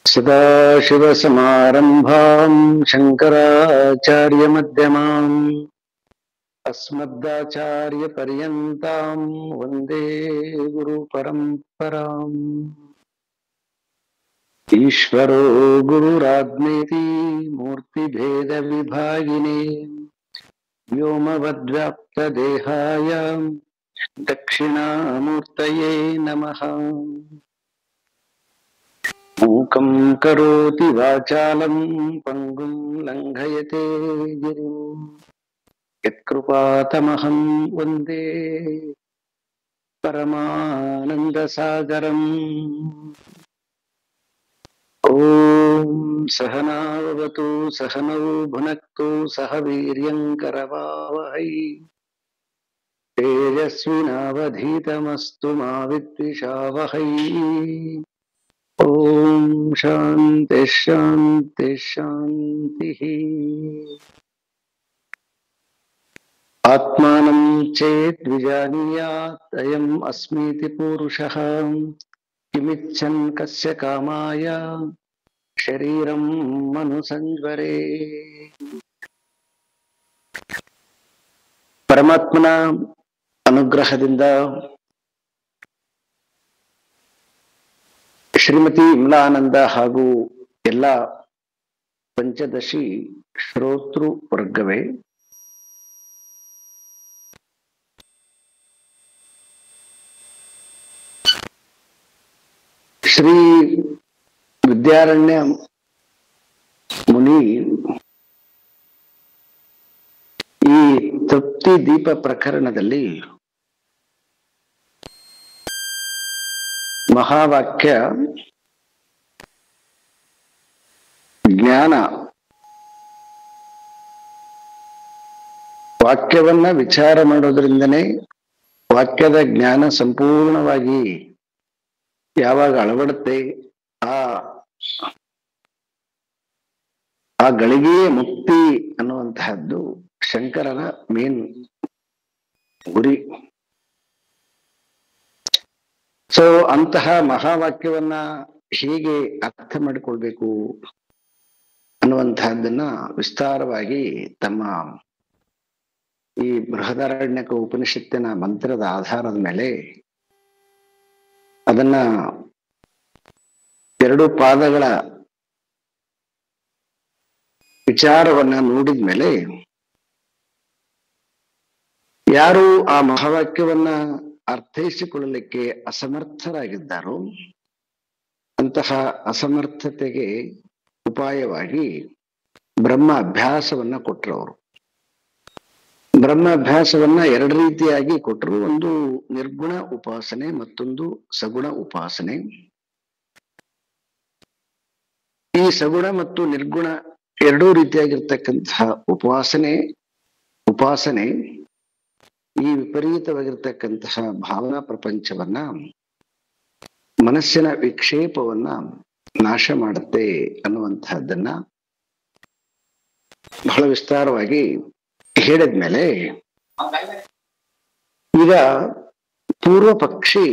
सदाशिवसमारम्भाम् शङ्कराचार्यमध्यमाम् अस्मदाचार्यपर्यन्ताम् वन्दे गुरुपरम्पराम्। ईश्वरो गुरुरात्मेति मूर्तिभेदविभागिने व्योमवद्व्याप्तदेहाय दक्षिणामूर्तये नमः। मूकं करोति वाचालं पङ्गुं लङ्घयते गिरिं यत्कृपातमहं वन्दे परमानन्दसागरम्। ॐ सहना भवतु सहनौ भुनक्तु सह वीर्यं करवावहै तेजस्विनावधीतमस्तु मा विद्विषावहै। ओम शांति शांति शांति। आत्मानं चेत् विजानीयात् अयम् अस्मीति पुरुषः किमिच्छन् कस्य कामाय शरीरं मनुसंज्वरे। ಪರಮಾತ್ಮನ ಅನುಗ್ರಹದಿಂದ ಶ್ರೀಮತಿ ವಿಮಲಾನಂದ ಹಾಗೂ ಎಲ್ಲ ಪಂಚದಶಿ ಶ್ರೋತೃ ವರ್ಗವೇ ಶ್ರೀ ವಿದ್ಯಾರಣ್ಯ ಮುನಿ ಈ ತೃಪ್ತಿ ದೀಪ ಪ್ರಕರಣದಲ್ಲಿ ಮಹಾವಾಕ್ಯ ಜ್ಞಾನ ವಾಕ್ಯವನ್ನ ವಿಚಾರ ಮಾಡೋದ್ರಿಂದನೇ ವಾಕ್ಯದ ಜ್ಞಾನ ಸಂಪೂರ್ಣವಾಗಿ ಯಾವಾಗ ಅಳವಡುತ್ತೆ ಆ ಗಳಿಗೆಯೇ ಮುಕ್ತಿ ಅನ್ನುವಂತಹದ್ದು ಶಂಕರರ ಮೇನ್ ಗುರಿ. ಸೊ ಅಂತಹ ಮಹಾವಾಕ್ಯವನ್ನ ಹೇಗೆ ಅರ್ಥ ಮಾಡಿಕೊಳ್ಬೇಕು ಅನ್ನುವಂತಹದ್ದನ್ನ ವಿಸ್ತಾರವಾಗಿ ತಮ್ಮ ಈ ಬೃಹದಾರಣ್ಯಕ ಉಪನಿಷತ್ತಿನ ಮಂತ್ರದ ಆಧಾರದ ಮೇಲೆ ಅದನ್ನ ಎರಡು ಪಾದಗಳ ವಿಚಾರವನ್ನ ನೋಡಿದ ಮೇಲೆ ಯಾರು ಆ ಮಹಾವಾಕ್ಯವನ್ನ ಅರ್ಥೈಸಿಕೊಳ್ಳಲಿಕ್ಕೆ ಅಸಮರ್ಥರಾಗಿದ್ದಾರೋ ಅಂತಹ ಅಸಮರ್ಥತೆಗೆ ಉಪಾಯವಾಗಿ ಬ್ರಹ್ಮ ಅಭ್ಯಾಸವನ್ನ ಕೊಟ್ಟರು. ಅವರು ಬ್ರಹ್ಮ ಅಭ್ಯಾಸವನ್ನ ಎರಡು ರೀತಿಯಾಗಿ ಕೊಟ್ಟರು. ಒಂದು ನಿರ್ಗುಣ ಉಪಾಸನೆ, ಮತ್ತೊಂದು ಸಗುಣ ಉಪಾಸನೆ. ಈ ಸಗುಣ ಮತ್ತು ನಿರ್ಗುಣ ಎರಡೂ ರೀತಿಯಾಗಿರ್ತಕ್ಕಂತಹ ಉಪಾಸನೆ ಈ ವಿಪರೀತವಾಗಿರ್ತಕ್ಕಂತಹ ಭಾವನಾ ಪ್ರಪಂಚವನ್ನ, ಮನಸ್ಸಿನ ವಿಕ್ಷೇಪವನ್ನ ನಾಶ ಮಾಡುತ್ತೆ ಅನ್ನುವಂತಹದ್ದನ್ನ ಬಹಳ ವಿಸ್ತಾರವಾಗಿ ಹೇಳಿದ್ಮೇಲೆ ಈಗ ಪೂರ್ವ ಪಕ್ಷಿ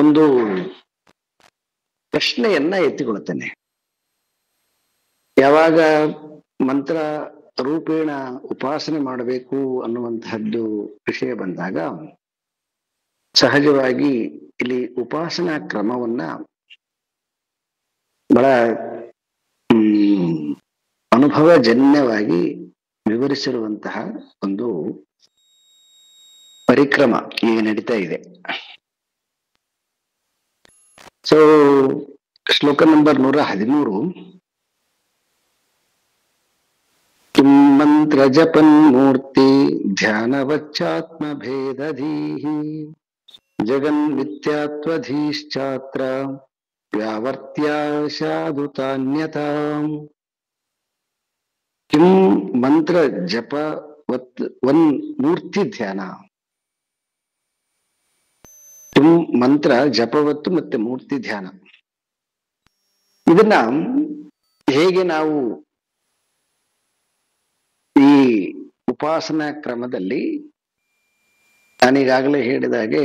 ಒಂದು ಪ್ರಶ್ನೆಯನ್ನ ಎತ್ತಿಕೊಳ್ಳುತ್ತಾನೆ. ಯಾವಾಗ ಮಂತ್ರ ರೂಪೇಣ ಉಪಾಸನೆ ಮಾಡಬೇಕು ಅನ್ನುವಂತಹದ್ದು ವಿಷಯ ಬಂದಾಗ ಸಹಜವಾಗಿ ಇಲ್ಲಿ ಉಪಾಸನಾ ಕ್ರಮವನ್ನ ಬಹಳ ಅನುಭವಜನ್ಯವಾಗಿ ವಿವರಿಸಿರುವಂತಹ ಒಂದು ಪರಿಕ್ರಮ ಈಗ ನಡೀತಾ ಇದೆ. ಸೊ ಶ್ಲೋಕ ನಂಬರ್ 113. ಕಿಂ ಮಂತ್ರ ಜಪನ್ ಮೂರ್ತಿ ಧ್ಯಾನವಚ್ಚಾತ್ಮ ಭೇದಧೀಹಿ ಜಗನ್ ಮಿಥ್ಯಾತ್ವಧೀಶ್ಚಾತ್ರ ವ್ಯಾವರ್ತ್ಯಾಶಾದುತಾನ್ಯತಾಂ. ಕಿಂ ಮಂತ್ರ ಜಪವತ್ ಒನ್ ಮೂರ್ತಿ ಧ್ಯಾನ. ಕಿಂ ಮಂತ್ರ ಜಪವತ್ತು ಮತ್ತೆ ಮೂರ್ತಿ ಧ್ಯಾನ. ಇದನ್ನ ಹೇಗೆ ನಾವು ಈ ಉಪಾಸನಾ ಕ್ರಮದಲ್ಲಿ ನಾನೀಗಾಗಲೇ ಹೇಳಿದ ಹಾಗೆ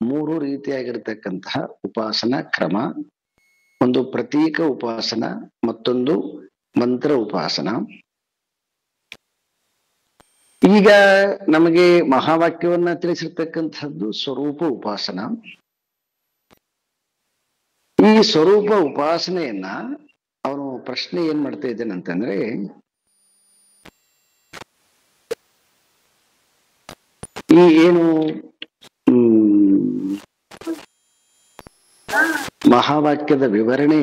3 ರೀತಿಯಾಗಿರ್ತಕ್ಕಂತಹ ಉಪಾಸನಾ ಕ್ರಮ ಒಂದು ಪ್ರತೀಕ ಉಪಾಸನ, ಮತ್ತೊಂದು ಮಂತ್ರ ಉಪಾಸನ. ಈಗ ನಮಗೆ ಮಹಾವಾಕ್ಯವನ್ನ ತಿಳಿಸಿರ್ತಕ್ಕಂಥದ್ದು ಸ್ವರೂಪ ಉಪಾಸನ. ಈ ಸ್ವರೂಪ ಉಪಾಸನೆಯನ್ನ ಅವನು ಪ್ರಶ್ನೆ ಏನ್ ಮಾಡ್ತಾ ಇದ್ದಾನೆ ಅಂತಂದ್ರೆ, ಈ ಏನು ಮಹಾವಾಕ್ಯದ ವಿವರಣೆ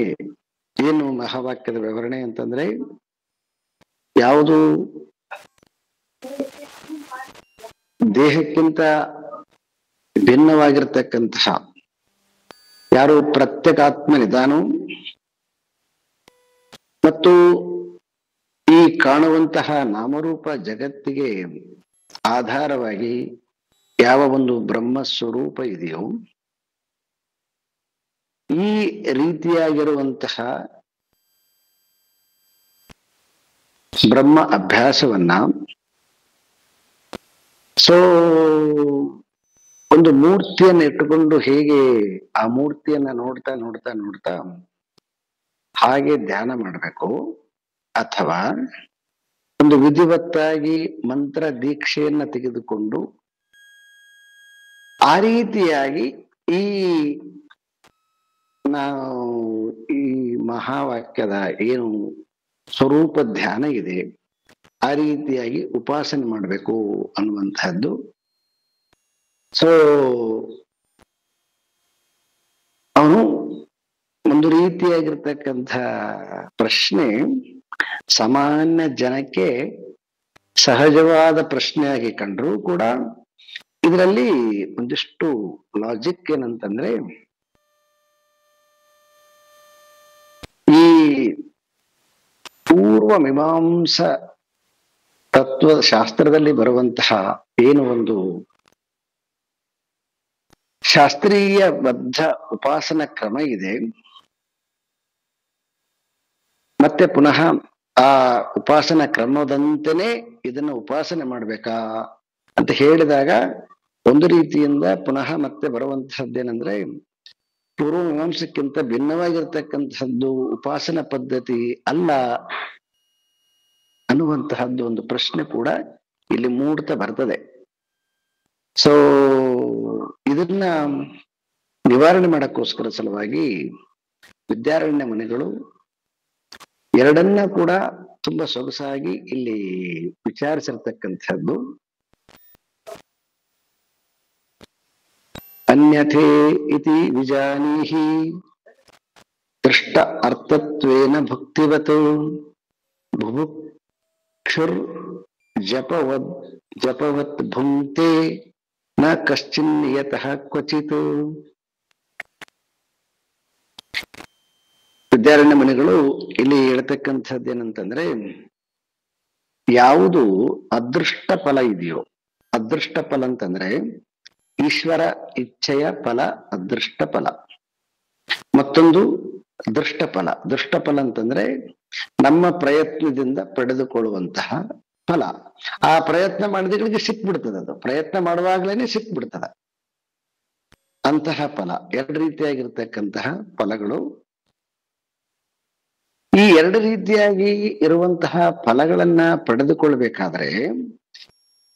ಏನು? ಮಹಾವಾಕ್ಯದ ವಿವರಣೆ ಅಂತಂದ್ರೆ ಯಾವುದು ದೇಹಕ್ಕಿಂತ ಭಿನ್ನವಾಗಿರ್ತಕ್ಕಂತಹ, ಯಾರು ಪ್ರತ್ಯೇಕಾತ್ಮನಿದಾನು ಮತ್ತು ಈ ಕಾಣುವಂತಹ ನಾಮರೂಪ ಜಗತ್ತಿಗೆ ಆಧಾರವಾಗಿ ಯಾವ ಒಂದು ಬ್ರಹ್ಮ ಸ್ವರೂಪ ಇದೆಯೋ, ಈ ರೀತಿಯಾಗಿರುವಂತಹ ಬ್ರಹ್ಮ ಅಭ್ಯಾಸವನ್ನ ಒಂದು ಮೂರ್ತಿಯನ್ನು ಇಟ್ಟುಕೊಂಡು ಹೇಗೆ ಆ ಮೂರ್ತಿಯನ್ನ ನೋಡ್ತಾ ನೋಡ್ತಾ ನೋಡ್ತಾ ಹಾಗೆ ಧ್ಯಾನ ಮಾಡಬೇಕು, ಅಥವಾ ಒಂದು ವಿಧಿವತ್ತಾಗಿ ಮಂತ್ರ ದೀಕ್ಷೆಯನ್ನ ತೆಗೆದುಕೊಂಡು ಆ ರೀತಿಯಾಗಿ ಈ ನಾವು ಈ ಮಹಾವಾಕ್ಯದ ಏನು ಸ್ವರೂಪ ಧ್ಯಾನ ಇದೆ ಆ ರೀತಿಯಾಗಿ ಉಪಾಸನೆ ಮಾಡಬೇಕು ಅನ್ನುವಂತಹದ್ದು. ಅವನು ಒಂದು ರೀತಿಯಾಗಿರ್ತಕ್ಕಂಥ ಪ್ರಶ್ನೆ ಸಾಮಾನ್ಯ ಜನಕ್ಕೆ ಸಹಜವಾದ ಪ್ರಶ್ನೆಯಾಗಿ ಕಂಡ್ರೂ ಕೂಡ ಇದರಲ್ಲಿ ಒಂದಿಷ್ಟು ಲಾಜಿಕ್ ಏನಂತಂದ್ರೆ, ಈ ಪೂರ್ವ ಮೀಮಾಂಸ ತತ್ವ ಶಾಸ್ತ್ರದಲ್ಲಿ ಬರುವಂತಹ ಏನು ಒಂದು ಶಾಸ್ತ್ರೀಯ ಬದ್ಧ ಉಪಾಸನ ಕ್ರಮ ಇದೆ, ಮತ್ತೆ ಪುನಃ ಆ ಉಪಾಸನ ಕ್ರಮದಂತೆಯೇ ಇದನ್ನ ಉಪಾಸನೆ ಮಾಡ್ಬೇಕಾ ಅಂತ ಹೇಳಿದಾಗ ಒಂದು ರೀತಿಯಿಂದ ಪುನಃ ಮತ್ತೆ ಬರುವಂತಹದ್ದೇನೆಂದ್ರೆ, ಪೂರ್ವ ಮೀಮಾಂಸಕ್ಕಿಂತ ಭಿನ್ನವಾಗಿರ್ತಕ್ಕಂಥದ್ದು ಉಪಾಸನ ಪದ್ಧತಿ ಅಲ್ಲ ಅನ್ನುವಂತಹದ್ದು ಒಂದು ಪ್ರಶ್ನೆ ಕೂಡ ಇಲ್ಲಿ ಮೂಡ್ತಾ ಬರ್ತದೆ. ಇದನ್ನ ನಿವಾರಣೆ ಮಾಡಕ್ಕೋಸ್ಕರ ಸಲುವಾಗಿ ವಿದ್ಯಾರಣ್ಯ ಮುನಿಗಳು ಎರಡನ್ನ ಕೂಡ ತುಂಬಾ ಸೊಗಸಾಗಿ ಇಲ್ಲಿ ವಿಚಾರಿಸಿರ್ತಕ್ಕಂಥದ್ದು. ಅನ್ಯಥೇ ಇತಿ ವಿಜಾನೀಹಿ ದೃಷ್ಟ ಅರ್ಥತ್ವೇನ ಭಕ್ತಿವತ್ ಬುಭುಕ್ಷುರ್ ಜಪವತ್ ಭುಂಕ್ತೆ ನ ಕಶ್ಚಿನ್ ನಿಯತಃ ಕ್ವಚಿತ್. ವಿದ್ಯಾರಣ್ಯ ಮುನಿಗಳು ಇಲ್ಲಿ ಹೇಳ್ತಕ್ಕಂಥದ್ದು ಏನಂತಂದ್ರೆ, ಯಾವುದು ಅದೃಷ್ಟ ಫಲ ಇದೆಯೋ, ಅದೃಷ್ಟ ಫಲ ಅಂತಂದ್ರೆ ಈಶ್ವರ ಇಚ್ಛೆಯ ಫಲ ಅದೃಷ್ಟ ಫಲ, ಮತ್ತೊಂದು ದೃಷ್ಟ ಫಲ. ದೃಷ್ಟ ಫಲ ಅಂತಂದ್ರೆ ನಮ್ಮ ಪ್ರಯತ್ನದಿಂದ ಪಡೆದುಕೊಳ್ಳುವಂತಹ ಫಲ. ಆ ಪ್ರಯತ್ನ ಮಾಡಿದಗಳಿಗೆ ಸಿಕ್ಬಿಡ್ತದೆ, ಅದು ಪ್ರಯತ್ನ ಮಾಡುವಾಗ್ಲೇನೆ ಸಿಕ್ಬಿಡ್ತದೆ ಅಂತಹ ಫಲ. ಎರಡು ರೀತಿಯಾಗಿರ್ತಕ್ಕಂತಹ ಫಲಗಳು. ಈ ಎರಡು ರೀತಿಯಾಗಿ ಇರುವಂತಹ ಫಲಗಳನ್ನ ಪಡೆದುಕೊಳ್ಬೇಕಾದ್ರೆ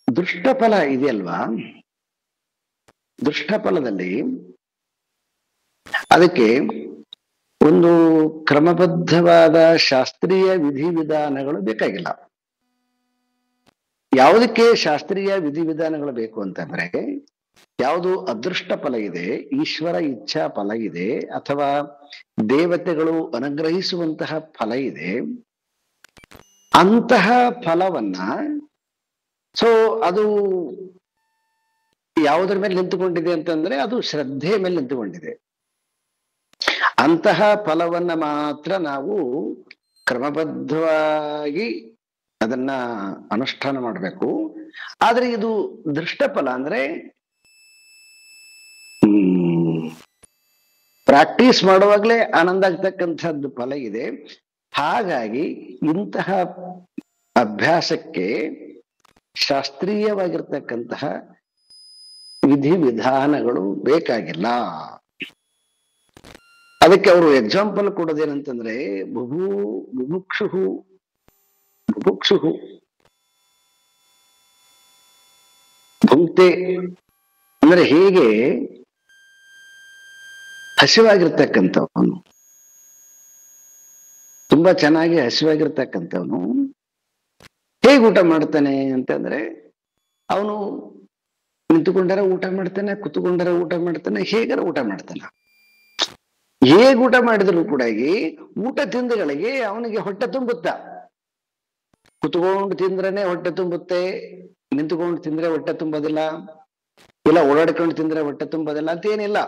ದೃಷ್ಟ ಫಲ ಇದೆಯಲ್ವಾ, ದೃಷ್ಟ ಫಲದಲ್ಲಿ ಅದಕ್ಕೆ ಒಂದು ಕ್ರಮಬದ್ಧವಾದ ಶಾಸ್ತ್ರೀಯ ವಿಧಿವಿಧಾನಗಳು ಬೇಕಾಗಿಲ್ಲ. ಯಾವುದಕ್ಕೆ ಶಾಸ್ತ್ರೀಯ ವಿಧಿವಿಧಾನಗಳು ಬೇಕು ಅಂತಂದ್ರೆ, ಯಾವುದು ಅದೃಷ್ಟ ಫಲ ಇದೆ, ಈಶ್ವರ ಇಚ್ಛಾ ಫಲ ಇದೆ, ಅಥವಾ ದೇವತೆಗಳು ಅನುಗ್ರಹಿಸುವಂತಹ ಫಲ ಇದೆ, ಅಂತಹ ಫಲವನ್ನ ಅದು ಯಾವುದರ ಮೇಲೆ ನಿಂತುಕೊಂಡಿದೆ ಅಂತಂದ್ರೆ ಅದು ಶ್ರದ್ಧೆ ಮೇಲೆ ನಿಂತುಕೊಂಡಿದೆ. ಅಂತಹ ಫಲವನ್ನ ಮಾತ್ರ ನಾವು ಕ್ರಮಬದ್ಧವಾಗಿ ಅದನ್ನ ಅನುಷ್ಠಾನ ಮಾಡಬೇಕು. ಆದ್ರೆ ಇದು ದೃಷ್ಟ ಫಲ ಅಂದ್ರೆ ಪ್ರಾಕ್ಟೀಸ್ ಮಾಡುವಾಗ್ಲೇ ಆನಂದ ಆಗ್ತಕ್ಕಂಥದ್ದು ಫಲ ಇದೆ. ಹಾಗಾಗಿ ಇಂತಹ ಅಭ್ಯಾಸಕ್ಕೆ ಶಾಸ್ತ್ರೀಯವಾಗಿರ್ತಕ್ಕಂತಹ ವಿಧಿವಿಧಾನಗಳು ಬೇಕಾಗಿಲ್ಲ. ಅದಕ್ಕೆ ಅವರು ಎಕ್ಸಾಂಪಲ್ ಕೊಡೋದೇನಂತಂದ್ರೆ ಬುಭುಕ್ಷು ಬುಭುಕ್ಷು ಭುಂಕ್ತೆ ಅಂದ್ರೆ ಹೇಗೆ ಹಸಿವಾಗಿರ್ತಕ್ಕಂಥವನು, ತುಂಬಾ ಚೆನ್ನಾಗಿ ಹಸಿವಾಗಿರ್ತಕ್ಕಂಥವನು ಹೇಗೆ ಊಟ ಮಾಡ್ತಾನೆ ಅಂತಂದ್ರೆ, ಅವನು ನಿಂತುಕೊಂಡರೆ ಊಟ ಮಾಡ್ತಾನೆ, ಕುತ್ಕೊಂಡರೆ ಊಟ ಮಾಡ್ತಾನೆ, ಹೇಗಾರ ಊಟ ಮಾಡ್ತಾನೆ. ಹೇಗೆ ಊಟ ಮಾಡಿದ್ರು ಕೂಡ ಊಟ ತಿಂದಗಳಿಗೆ ಅವನಿಗೆ ಹೊಟ್ಟೆ ತುಂಬುತ್ತ. ಕುತ್ಕೊಂಡು ತಿಂದ್ರನೆ ಹೊಟ್ಟೆ ತುಂಬುತ್ತೆ, ನಿಂತುಕೊಂಡು ತಿಂದ್ರೆ ಹೊಟ್ಟೆ ತುಂಬೋದಿಲ್ಲ, ಇಲ್ಲ ಓಡಾಡ್ಕೊಂಡು ತಿಂದ್ರೆ ಹೊಟ್ಟೆ ತುಂಬೋದಿಲ್ಲ ಅಂತ ಏನಿಲ್ಲ.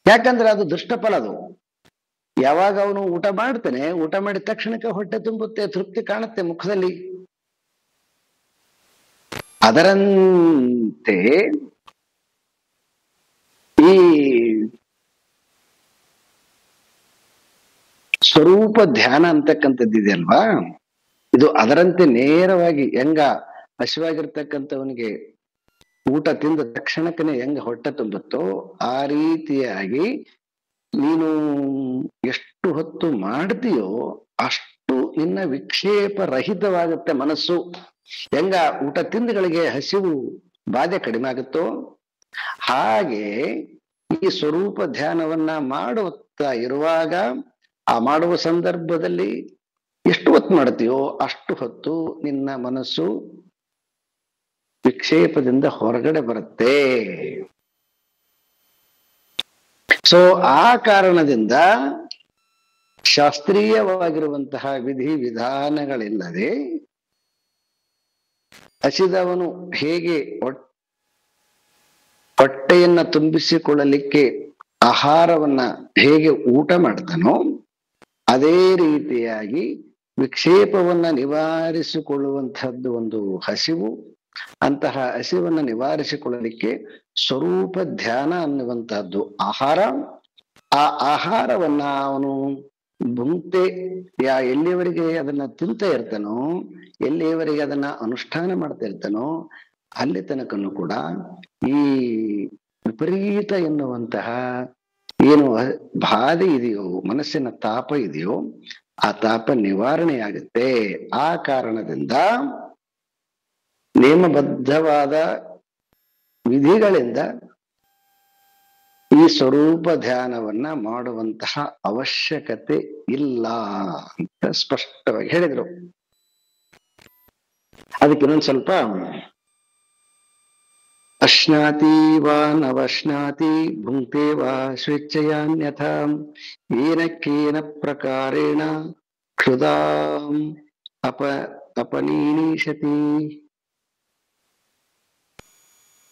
ಯಾಕಂದ್ರೆ ಅದು ದುಷ್ಟಫಲ. ಅದು ಯಾವಾಗ ಅವನು ಊಟ ಮಾಡ್ತಾನೆ, ಊಟ ಮಾಡಿದ ತಕ್ಷಣಕ್ಕೆ ಹೊಟ್ಟೆ ತುಂಬುತ್ತೆ, ತೃಪ್ತಿ ಕಾಣುತ್ತೆ ಮುಖದಲ್ಲಿ. ಅದರಂತೆ ಈ ಸ್ವರೂಪ ಧ್ಯಾನ ಅಂತಕ್ಕಂಥದ್ದಿದೆ ಅಲ್ವಾ, ಇದು ಅದರಂತೆ ನೇರವಾಗಿ ಹೆಂಗ ಹಸಿವಾಗಿರ್ತಕ್ಕಂಥವನಿಗೆ ಊಟ ತಿಂದ ತಕ್ಷಣಕ್ಕನೆ ಹೆಂಗ ಹೊಟ್ಟೆ ತುಂಬುತ್ತೋ ಆ ರೀತಿಯಾಗಿ ನೀನು ಎಷ್ಟು ಹೊತ್ತು ಮಾಡ್ತೀಯೋ ಅಷ್ಟು ನಿನ್ನ ವಿಕ್ಷೇಪ ರಹಿತವಾಗುತ್ತೆ ಮನಸ್ಸು. ಹೆಂಗ ಊಟ ತಿಂದಗಳಿಗೆ ಹಸಿವು ಬಾಧೆ ಕಡಿಮೆ ಆಗುತ್ತೋ ಹಾಗೆ ಈ ಸ್ವರೂಪ ಧ್ಯಾನವನ್ನ ಮಾಡುತ್ತಾ ಇರುವಾಗ, ಆ ಮಾಡುವ ಸಂದರ್ಭದಲ್ಲಿ ಎಷ್ಟು ಹೊತ್ತು ಮಾಡ್ತೀಯೋ ಅಷ್ಟು ಹೊತ್ತು ನಿನ್ನ ಮನಸ್ಸು ವಿಕ್ಷೇಪದಿಂದ ಹೊರಗಡೆ ಬರುತ್ತೆ. ಸೊ ಆ ಕಾರಣದಿಂದ ಶಾಸ್ತ್ರೀಯವಾಗಿರುವಂತಹ ವಿಧಿ ವಿಧಾನಗಳಿಲ್ಲದೆ ಹಸಿದವನು ಹೇಗೆ ಹೊಟ್ಟೆಯನ್ನ ತುಂಬಿಸಿಕೊಳ್ಳಲಿಕ್ಕೆ ಆಹಾರವನ್ನ ಹೇಗೆ ಊಟ ಮಾಡ್ತಾನೋ ಅದೇ ರೀತಿಯಾಗಿ ವಿಕ್ಷೇಪವನ್ನ ನಿವಾರಿಸಿಕೊಳ್ಳುವಂತಹದ್ದು ಒಂದು ಹಸಿವು. ಅಂತಹ ಹಸಿವನ್ನ ನಿವಾರಿಸಿಕೊಳ್ಳಲಿಕ್ಕೆ ಸ್ವರೂಪ ಧ್ಯಾನ ಅನ್ನುವಂತಹದ್ದು ಆಹಾರ. ಆ ಆಹಾರವನ್ನ ಅವನು ಭುಂಕ್ತೆ, ಎಲ್ಲಿಯವರೆಗೆ ಅದನ್ನ ತಿಂತ ಇರ್ತಾನೋ, ಎಲ್ಲಿಯವರೆಗೆ ಅದನ್ನ ಅನುಷ್ಠಾನ ಮಾಡ್ತಾ ಇರ್ತಾನೋ ಅಲ್ಲಿ ತನಕನು ಕೂಡ ಈ ವಿಪರೀತ ಎನ್ನುವಂತಹ ಏನು ಬಾಧೆ ಇದೆಯೋ, ಮನಸ್ಸಿನ ತಾಪ ಇದೆಯೋ, ಆ ತಾಪ ನಿವಾರಣೆ ಆಗುತ್ತೆ. ಆ ಕಾರಣದಿಂದ ನೇಮಬದ್ಧವಾದ ವಿಧಿಗಳಿಂದ ಈ ಸ್ವರೂಪ ಧ್ಯಾನವನ್ನ ಮಾಡುವಂತಹ ಅವಶ್ಯಕತೆ ಇಲ್ಲ ಅಂತ ಸ್ಪಷ್ಟವಾಗಿ ಹೇಳಿದ್ರು. ಅದಕ್ಕೆ ಇನ್ನೊಂದು ಸ್ವಲ್ಪ ಅಶ್ನಾತಿ ವಾ ನವಶ್ನಾತಿ ಭುಂಕ್ತೆ ವಾ ಸ್ವೇಚ್ಛಯಾನ್ಯಥ ಏನ ಕೇನ ಪ್ರಕಾರೇಣ ಕ್ಷುಧಾಂ ಅಪನೀನಿಷತಿ.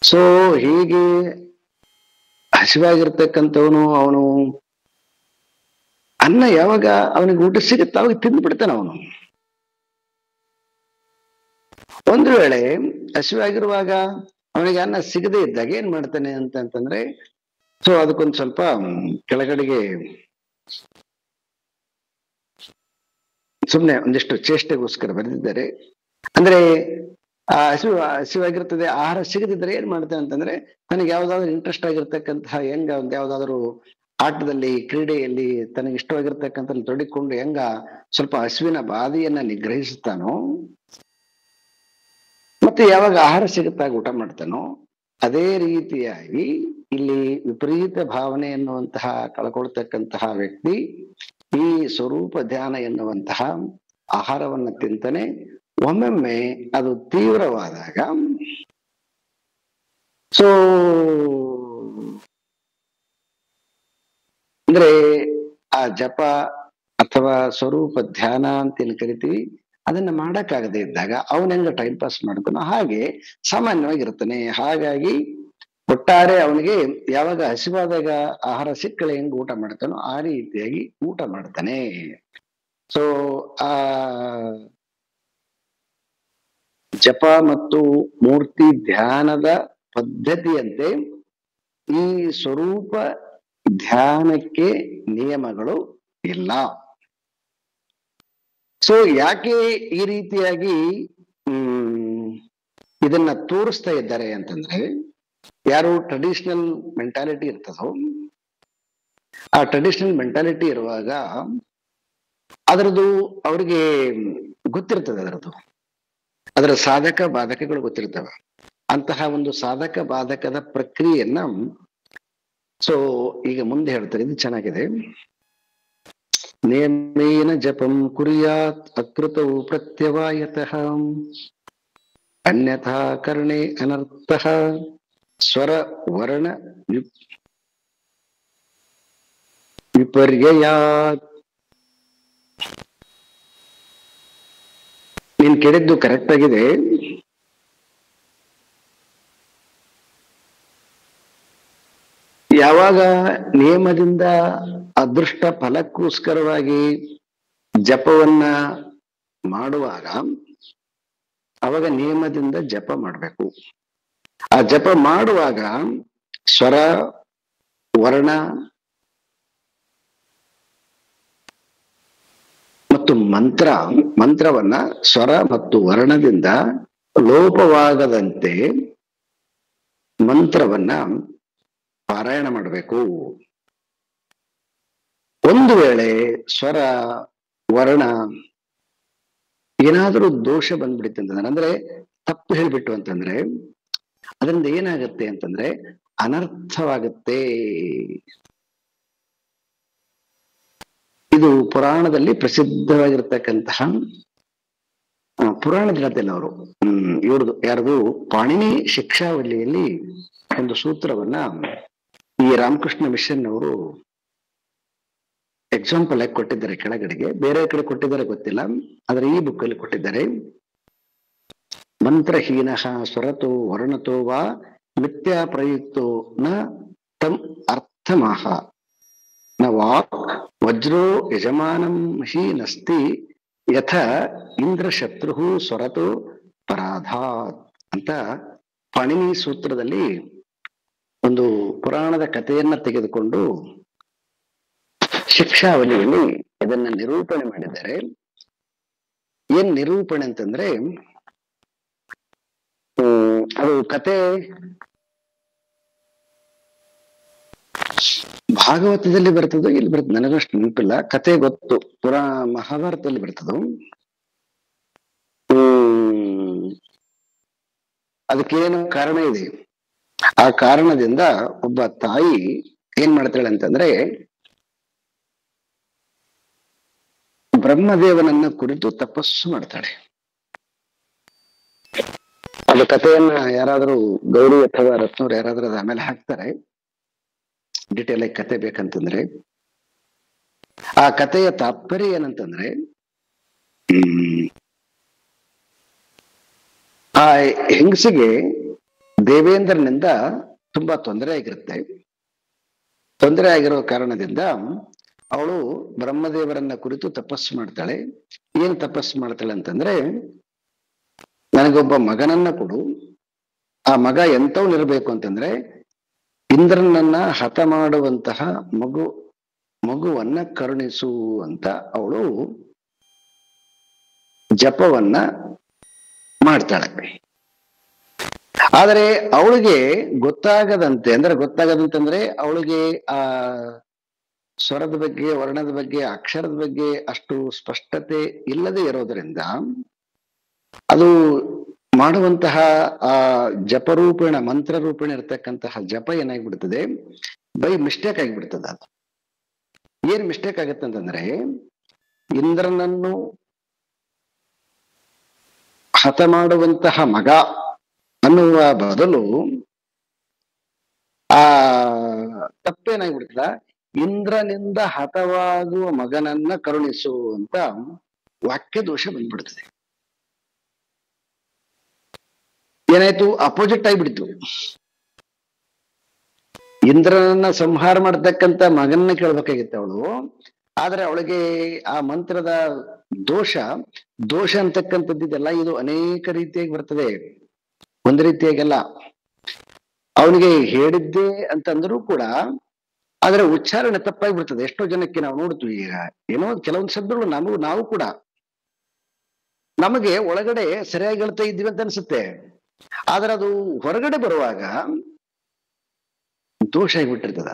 ಸೊ ಹೀಗೆ ಹಸಿವಾಗಿರ್ತಕ್ಕಂಥವನು ಅವನು ಅನ್ನ ಯಾವಾಗ ಅವನಿಗೆ ಊಟ ಸಿಗುತ್ತೆ ಅವಾಗ ತಿಂದು ಬಿಡ್ತಾನೆ ಅವನು. ಒಂದು ವೇಳೆ ಹಸಿವಾಗಿರುವಾಗ ಅವನಿಗೆ ಅನ್ನ ಸಿಗದೆ ಇದ್ದಾಗ ಏನ್ ಮಾಡ್ತಾನೆ ಅಂತಂದ್ರೆ, ಸೊ ಅದಕ್ಕೊಂದು ಸ್ವಲ್ಪ ಕೆಳಗಡೆಗೆ ಸುಮ್ನೆ ಒಂದಿಷ್ಟು ಚೇಷ್ಟೆಗೋಸ್ಕರ ಬರೆದಿದ್ದಾರೆ. ಅಂದ್ರೆ ಆ ಹಸಿವಾಗಿರ್ತದೆ, ಆಹಾರ ಸಿಗದಿದ್ರೆ ಏನ್ ಮಾಡ್ತಾನೆ ಅಂತಂದ್ರೆ, ತನಗೆ ಯಾವ್ದಾದ್ರು ಇಂಟ್ರೆಸ್ಟ್ ಆಗಿರ್ತಕ್ಕಂತಹ ಹೆಂಗ ಒಂದ್ ಯಾವ್ದಾದ್ರು ಆಟದಲ್ಲಿ, ಕ್ರೀಡೆಯಲ್ಲಿ ತನಗೆ ಇಷ್ಟವಾಗಿರ್ತಕ್ಕಂಥ ತೊಡಗಿಕೊಂಡು ಹೆಂಗ ಸ್ವಲ್ಪ ಹಸಿವಿನ ಬಾಧೆಯನ್ನ ನಿಗ್ರಹಿಸ್ತಾನೋ, ಮತ್ತೆ ಯಾವಾಗ ಆಹಾರ ಸಿಗುತ್ತಾಗ ಊಟ ಮಾಡ್ತಾನೋ ಅದೇ ರೀತಿಯಾಗಿ ಇಲ್ಲಿ ವಿಪರೀತ ಭಾವನೆ ಎನ್ನುವಂತಹ ಕಳ್ಕೊಳ್ತಕ್ಕಂತಹ ವ್ಯಕ್ತಿ ಈ ಸ್ವರೂಪ ಧ್ಯಾನ ಎನ್ನುವಂತಹ ಆಹಾರವನ್ನ ತಿಂತಾನೆ. ಒಮ್ಮೊಮ್ಮೆ ಅದು ತೀವ್ರವಾದಾಗ, ಸೊ ಅಂದ್ರೆ ಆ ಜಪ ಅಥವಾ ಸ್ವರೂಪ ಧ್ಯಾನ ಅಂತ ಏನ್ ಕರಿತೀವಿ ಅದನ್ನ ಮಾಡಕ್ಕಾಗದೇ ಇದ್ದಾಗ ಅವನ ಹೆಂಗ ಟೈಮ್ ಪಾಸ್ ಮಾಡ್ತಾನೋ ಹಾಗೆ ಸಾಮಾನ್ಯವಾಗಿರ್ತಾನೆ. ಹಾಗಾಗಿ ಒಟ್ಟಾರೆ ಅವನಿಗೆ ಯಾವಾಗ ಹಸಿವಾದಾಗ ಆಹಾರ ಸಿಕ್ಕಳೆ ಹೆಂಗ್ ಊಟ ಮಾಡ್ತಾನೋ ಆ ರೀತಿಯಾಗಿ ಊಟ ಮಾಡ್ತಾನೆ. ಸೊ ಆ ಜಪ ಮತ್ತು ಮೂರ್ತಿ ಧ್ಯಾನದ ಪದ್ಧತಿಯಂತೆ ಈ ಸ್ವರೂಪ ಧ್ಯಾನಕ್ಕೆ ನಿಯಮಗಳು ಇಲ್ಲ. ಸೊ ಯಾಕೆ ಈ ರೀತಿಯಾಗಿ ಇದನ್ನ ತೋರಿಸ್ತಾ ಇದ್ದಾರೆ ಅಂತಂದ್ರೆ, ಯಾರು ಟ್ರೆಡಿಷನಲ್ ಮೆಂಟಾಲಿಟಿ ಇರ್ತದೋ ಆ ಟ್ರೆಡಿಷನಲ್ ಮೆಂಟಾಲಿಟಿ ಇರುವಾಗ ಅದರದ್ದು ಅವ್ರಿಗೆ ಗೊತ್ತಿರ್ತದೆ, ಅದರ ಸಾಧಕ ಬಾಧಕಗಳು ಗೊತ್ತಿರ್ತವೆ. ಅಂತಹ ಒಂದು ಸಾಧಕ ಬಾಧಕದ ಪ್ರಕ್ರಿಯೆಯನ್ನ ಸೊ ಈಗ ಮುಂದೆ ಹೇಳ್ತಾರೆ, ಇದು ಚೆನ್ನಾಗಿದೆ. ನೇಮೇನ ಜಪಂ ಕುರ್ಯಾತ್ ಅಕೃತೌ ಪ್ರತ್ಯವಾಯತಃ ಅನ್ಯಥಾ ಕರ್ಣೆ ಅನರ್ಥಃ ಸ್ವರ ವರ್ಣ ವಿಪರ್ಯಯಾತ್. ನೀನ್ ಕೇಳಿದ್ದು ಕರೆಕ್ಟ್ ಆಗಿದೆ. ಯಾವಾಗ ನಿಯಮದಿಂದ ಅದೃಷ್ಟ ಫಲಕ್ಕೋಸ್ಕರವಾಗಿ ಜಪವನ್ನ ಮಾಡುವಾಗ ಅವಾಗ ನಿಯಮದಿಂದ ಜಪ ಮಾಡಬೇಕು. ಆ ಜಪ ಮಾಡುವಾಗ ಸ್ವರ ವರ್ಣ ಮತ್ತು ಮಂತ್ರವನ್ನ ಸ್ವರ ಮತ್ತು ವರ್ಣದಿಂದ ಲೋಪವಾಗದಂತೆ ಮಂತ್ರವನ್ನ ಪಾರಾಯಣ ಮಾಡಬೇಕು. ಒಂದು ವೇಳೆ ಸ್ವರ ವರ್ಣ ಏನಾದರೂ ದೋಷ ಬಂದ್ಬಿಡುತ್ತೆ ಅಂತಂದ್ರೆ, ಅಂದ್ರೆ ತಪ್ಪು ಹೇಳ್ಬಿಟ್ಟು ಅಂತಂದ್ರೆ ಅದರಿಂದ ಏನಾಗತ್ತೆ ಅಂತಂದ್ರೆ ಅನರ್ಥವಾಗತ್ತೆ. ಇದು ಪುರಾಣದಲ್ಲಿ ಪ್ರಸಿದ್ಧವಾಗಿರ್ತಕ್ಕಂತಹ ಪುರಾಣದ ಹೇಳ್ತೇನೆ ಅವರು ಇವ್ರದು ಯಾರದು ಪಾಣಿನಿ ಶಿಕ್ಷಾವಳಿಯಲ್ಲಿ ಒಂದು ಸೂತ್ರವನ್ನ ಈ ರಾಮಕೃಷ್ಣ ಮಿಷನ್ ಅವರು ಎಕ್ಸಾಂಪಲ್ ಆಗಿ ಕೊಟ್ಟಿದ್ದಾರೆ. ಕೆಳಗಡೆಗೆ ಬೇರೆ ಕಡೆ ಕೊಟ್ಟಿದ್ದಾರೆ ಗೊತ್ತಿಲ್ಲ, ಆದ್ರೆ ಈ ಬುಕ್ ಅಲ್ಲಿ ಕೊಟ್ಟಿದ್ದಾರೆ. ಮಂತ್ರಹೀನ ಸ್ವರತೋ ವರ್ಣತೋ ವಾ ಮಿಥ್ಯಾ ಪ್ರಯುಕ್ತೋ ನ ತಮ್ ಅರ್ಥಮಾಹ ನ ವಾಕ್ ವಜ್ರೋ ಯಜಮಾನಂ ಹಿ ನಸ್ತಿ ಯಥ ಇಂದ್ರ ಶತ್ರು ಸ್ವರತೋ ಪರಾಧಾತ್ ಅಂತ ಪಾಣಿನಿ ಸೂತ್ರದಲ್ಲಿ ಒಂದು ಪುರಾಣದ ಕಥೆಯನ್ನ ತೆಗೆದುಕೊಂಡು ಶಿಕ್ಷಾವಳಿಯಲ್ಲಿ ಇದನ್ನ ನಿರೂಪಣೆ ಮಾಡಿದ್ದಾರೆ. ಏನ್ ನಿರೂಪಣೆ ಅಂತಂದ್ರೆ ಅದು ಕತೆ ಭಾಗವತದಲ್ಲಿ ಬರ್ತದೋ ಇಲ್ಲಿ ಬರ್ತದೆ ನನಗಷ್ಟು ನೆನಪಿಲ್ಲ, ಕತೆ ಗೊತ್ತು, ಮಹಾಭಾರತದಲ್ಲಿ ಬರ್ತದೋ. ಅದಕ್ಕೇನು ಕಾರಣ ಇದೆ. ಆ ಕಾರಣದಿಂದ ಒಬ್ಬ ತಾಯಿ ಏನ್ ಮಾಡ್ತಾಳೆ ಅಂತಂದ್ರೆ ಬ್ರಹ್ಮದೇವನನ್ನ ಕುರಿತು ತಪಸ್ಸು ಮಾಡ್ತಾಳೆ. ಅದು ಕಥೆಯನ್ನ ಯಾರಾದ್ರೂ ಗೌರಿ ಅಥವಾ ರತ್ನವ್ರು ಯಾರಾದ್ರೂ ಅದ ಆಮೇಲೆ ಹಾಕ್ತಾರೆ, ಡಿಟೇಲ್ ಆಗಿ ಕತೆ ಬೇಕಂತಂದ್ರೆ. ಆ ಕಥೆಯ ತಾತ್ಪರ್ಯ ಏನಂತಂದ್ರೆ ಆ ಹೆಂಗಸಿಗೆ ದೇವೇಂದ್ರನಿಂದ ತುಂಬಾ ತೊಂದರೆ ಆಗಿರುತ್ತೆ. ತೊಂದರೆ ಆಗಿರೋ ಕಾರಣದಿಂದ ಅವಳು ಬ್ರಹ್ಮದೇವರನ್ನ ಕುರಿತು ತಪಸ್ಸು ಮಾಡ್ತಾಳೆ. ಏನ್ ತಪಸ್ಸು ಮಾಡ್ತಾಳೆ ಅಂತಂದ್ರೆ ನನಗೊಬ್ಬ ಮಗನನ್ನ ಕೊಡು, ಆ ಮಗ ಎಂತವನಿರ್ಬೇಕು ಅಂತಂದ್ರೆ ಇಂದ್ರನನ್ನ ಹತ ಮಾಡುವಂತಹ ಮಗುವನ್ನ ಕರುಣಿಸು ಅಂತ ಅವಳು ಜಪವನ್ನ ಮಾಡ್ತಾಳೆ. ಆದರೆ ಅವಳಿಗೆ ಗೊತ್ತಾಗದಂತಂದ್ರೆ ಅವಳಿಗೆ ಆ ಸ್ವರದ ಬಗ್ಗೆ ವರ್ಣದ ಬಗ್ಗೆ ಅಕ್ಷರದ ಬಗ್ಗೆ ಅಷ್ಟು ಸ್ಪಷ್ಟತೆ ಇಲ್ಲದೆ ಇರೋದ್ರಿಂದ ಅದು ಮಾಡುವಂತಹ ಆ ಜಪರೂಪೇಣ ಮಂತ್ರರೂಪೇಣ ಇರ್ತಕ್ಕಂತಹ ಜಪ ಏನಾಗ್ಬಿಡ್ತದೆ, ಬೈ ಮಿಸ್ಟೇಕ್ ಆಗಿಬಿಡ್ತದೆ. ಅದು ಏನ್ ಮಿಸ್ಟೇಕ್ ಆಗತ್ತೆ ಅಂತಂದ್ರೆ ಇಂದ್ರನನ್ನು ಹತ ಮಾಡುವಂತಹ ಮಗ ಅನ್ನುವ ಬದಲು ಆ ತಪ್ಪೇನಾಗ್ಬಿಡ್ತದ, ಇಂದ್ರನಿಂದ ಹತವಾಗುವ ಮಗನನ್ನ ಕರುಣಿಸು ಅಂತ ವಾಕ್ಯ ದೋಷ ಬಂದ್ಬಿಡ್ತದೆ. ಏನಾಯ್ತು, ಅಪೋಸಿಟ್ ಆಗಿಬಿಡ್ತು. ಇಂದ್ರನನ್ನ ಸಂಹಾರ ಮಾಡತಕ್ಕಂತ ಮಗನ್ನ ಕೇಳ್ಬೇಕಾಗಿತ್ತು ಅವಳು, ಆದ್ರೆ ಅವಳಿಗೆ ಆ ಮಂತ್ರದ ದೋಷ ಅಂತಕ್ಕಂಥದ್ದಿದೆಲ್ಲ ಇದು ಅನೇಕ ರೀತಿಯಾಗಿ ಬರ್ತದೆ, ಒಂದು ರೀತಿಯಾಗೆಲ್ಲ. ಅವನಿಗೆ ಹೇಳಿದ್ದೆ ಅಂತಂದ್ರೂ ಕೂಡ ಆದ್ರೆ ಉಚ್ಚಾರಣೆ ತಪ್ಪಾಗಿ ಬಿಡ್ತದೆ. ಎಷ್ಟೋ ಜನಕ್ಕೆ ನಾವು ನೋಡ್ತೀವಿ, ಈಗ ಏನೋ ಕೆಲವೊಂದು ಶಬ್ದಗಳು ನಾವು ಕೂಡ ನಮಗೆ ಒಳಗಡೆ ಸರಿಯಾಗಿ ಹೇಳ್ತಾ ಇದ್ದೀವಿ ಅಂತ ಅನ್ಸುತ್ತೆ, ಆದ್ರೆ ಅದು ಹೊರಗಡೆ ಬರುವಾಗ ದೋಷ ಆಗಿಬಿಟ್ಟಿರ್ತದ.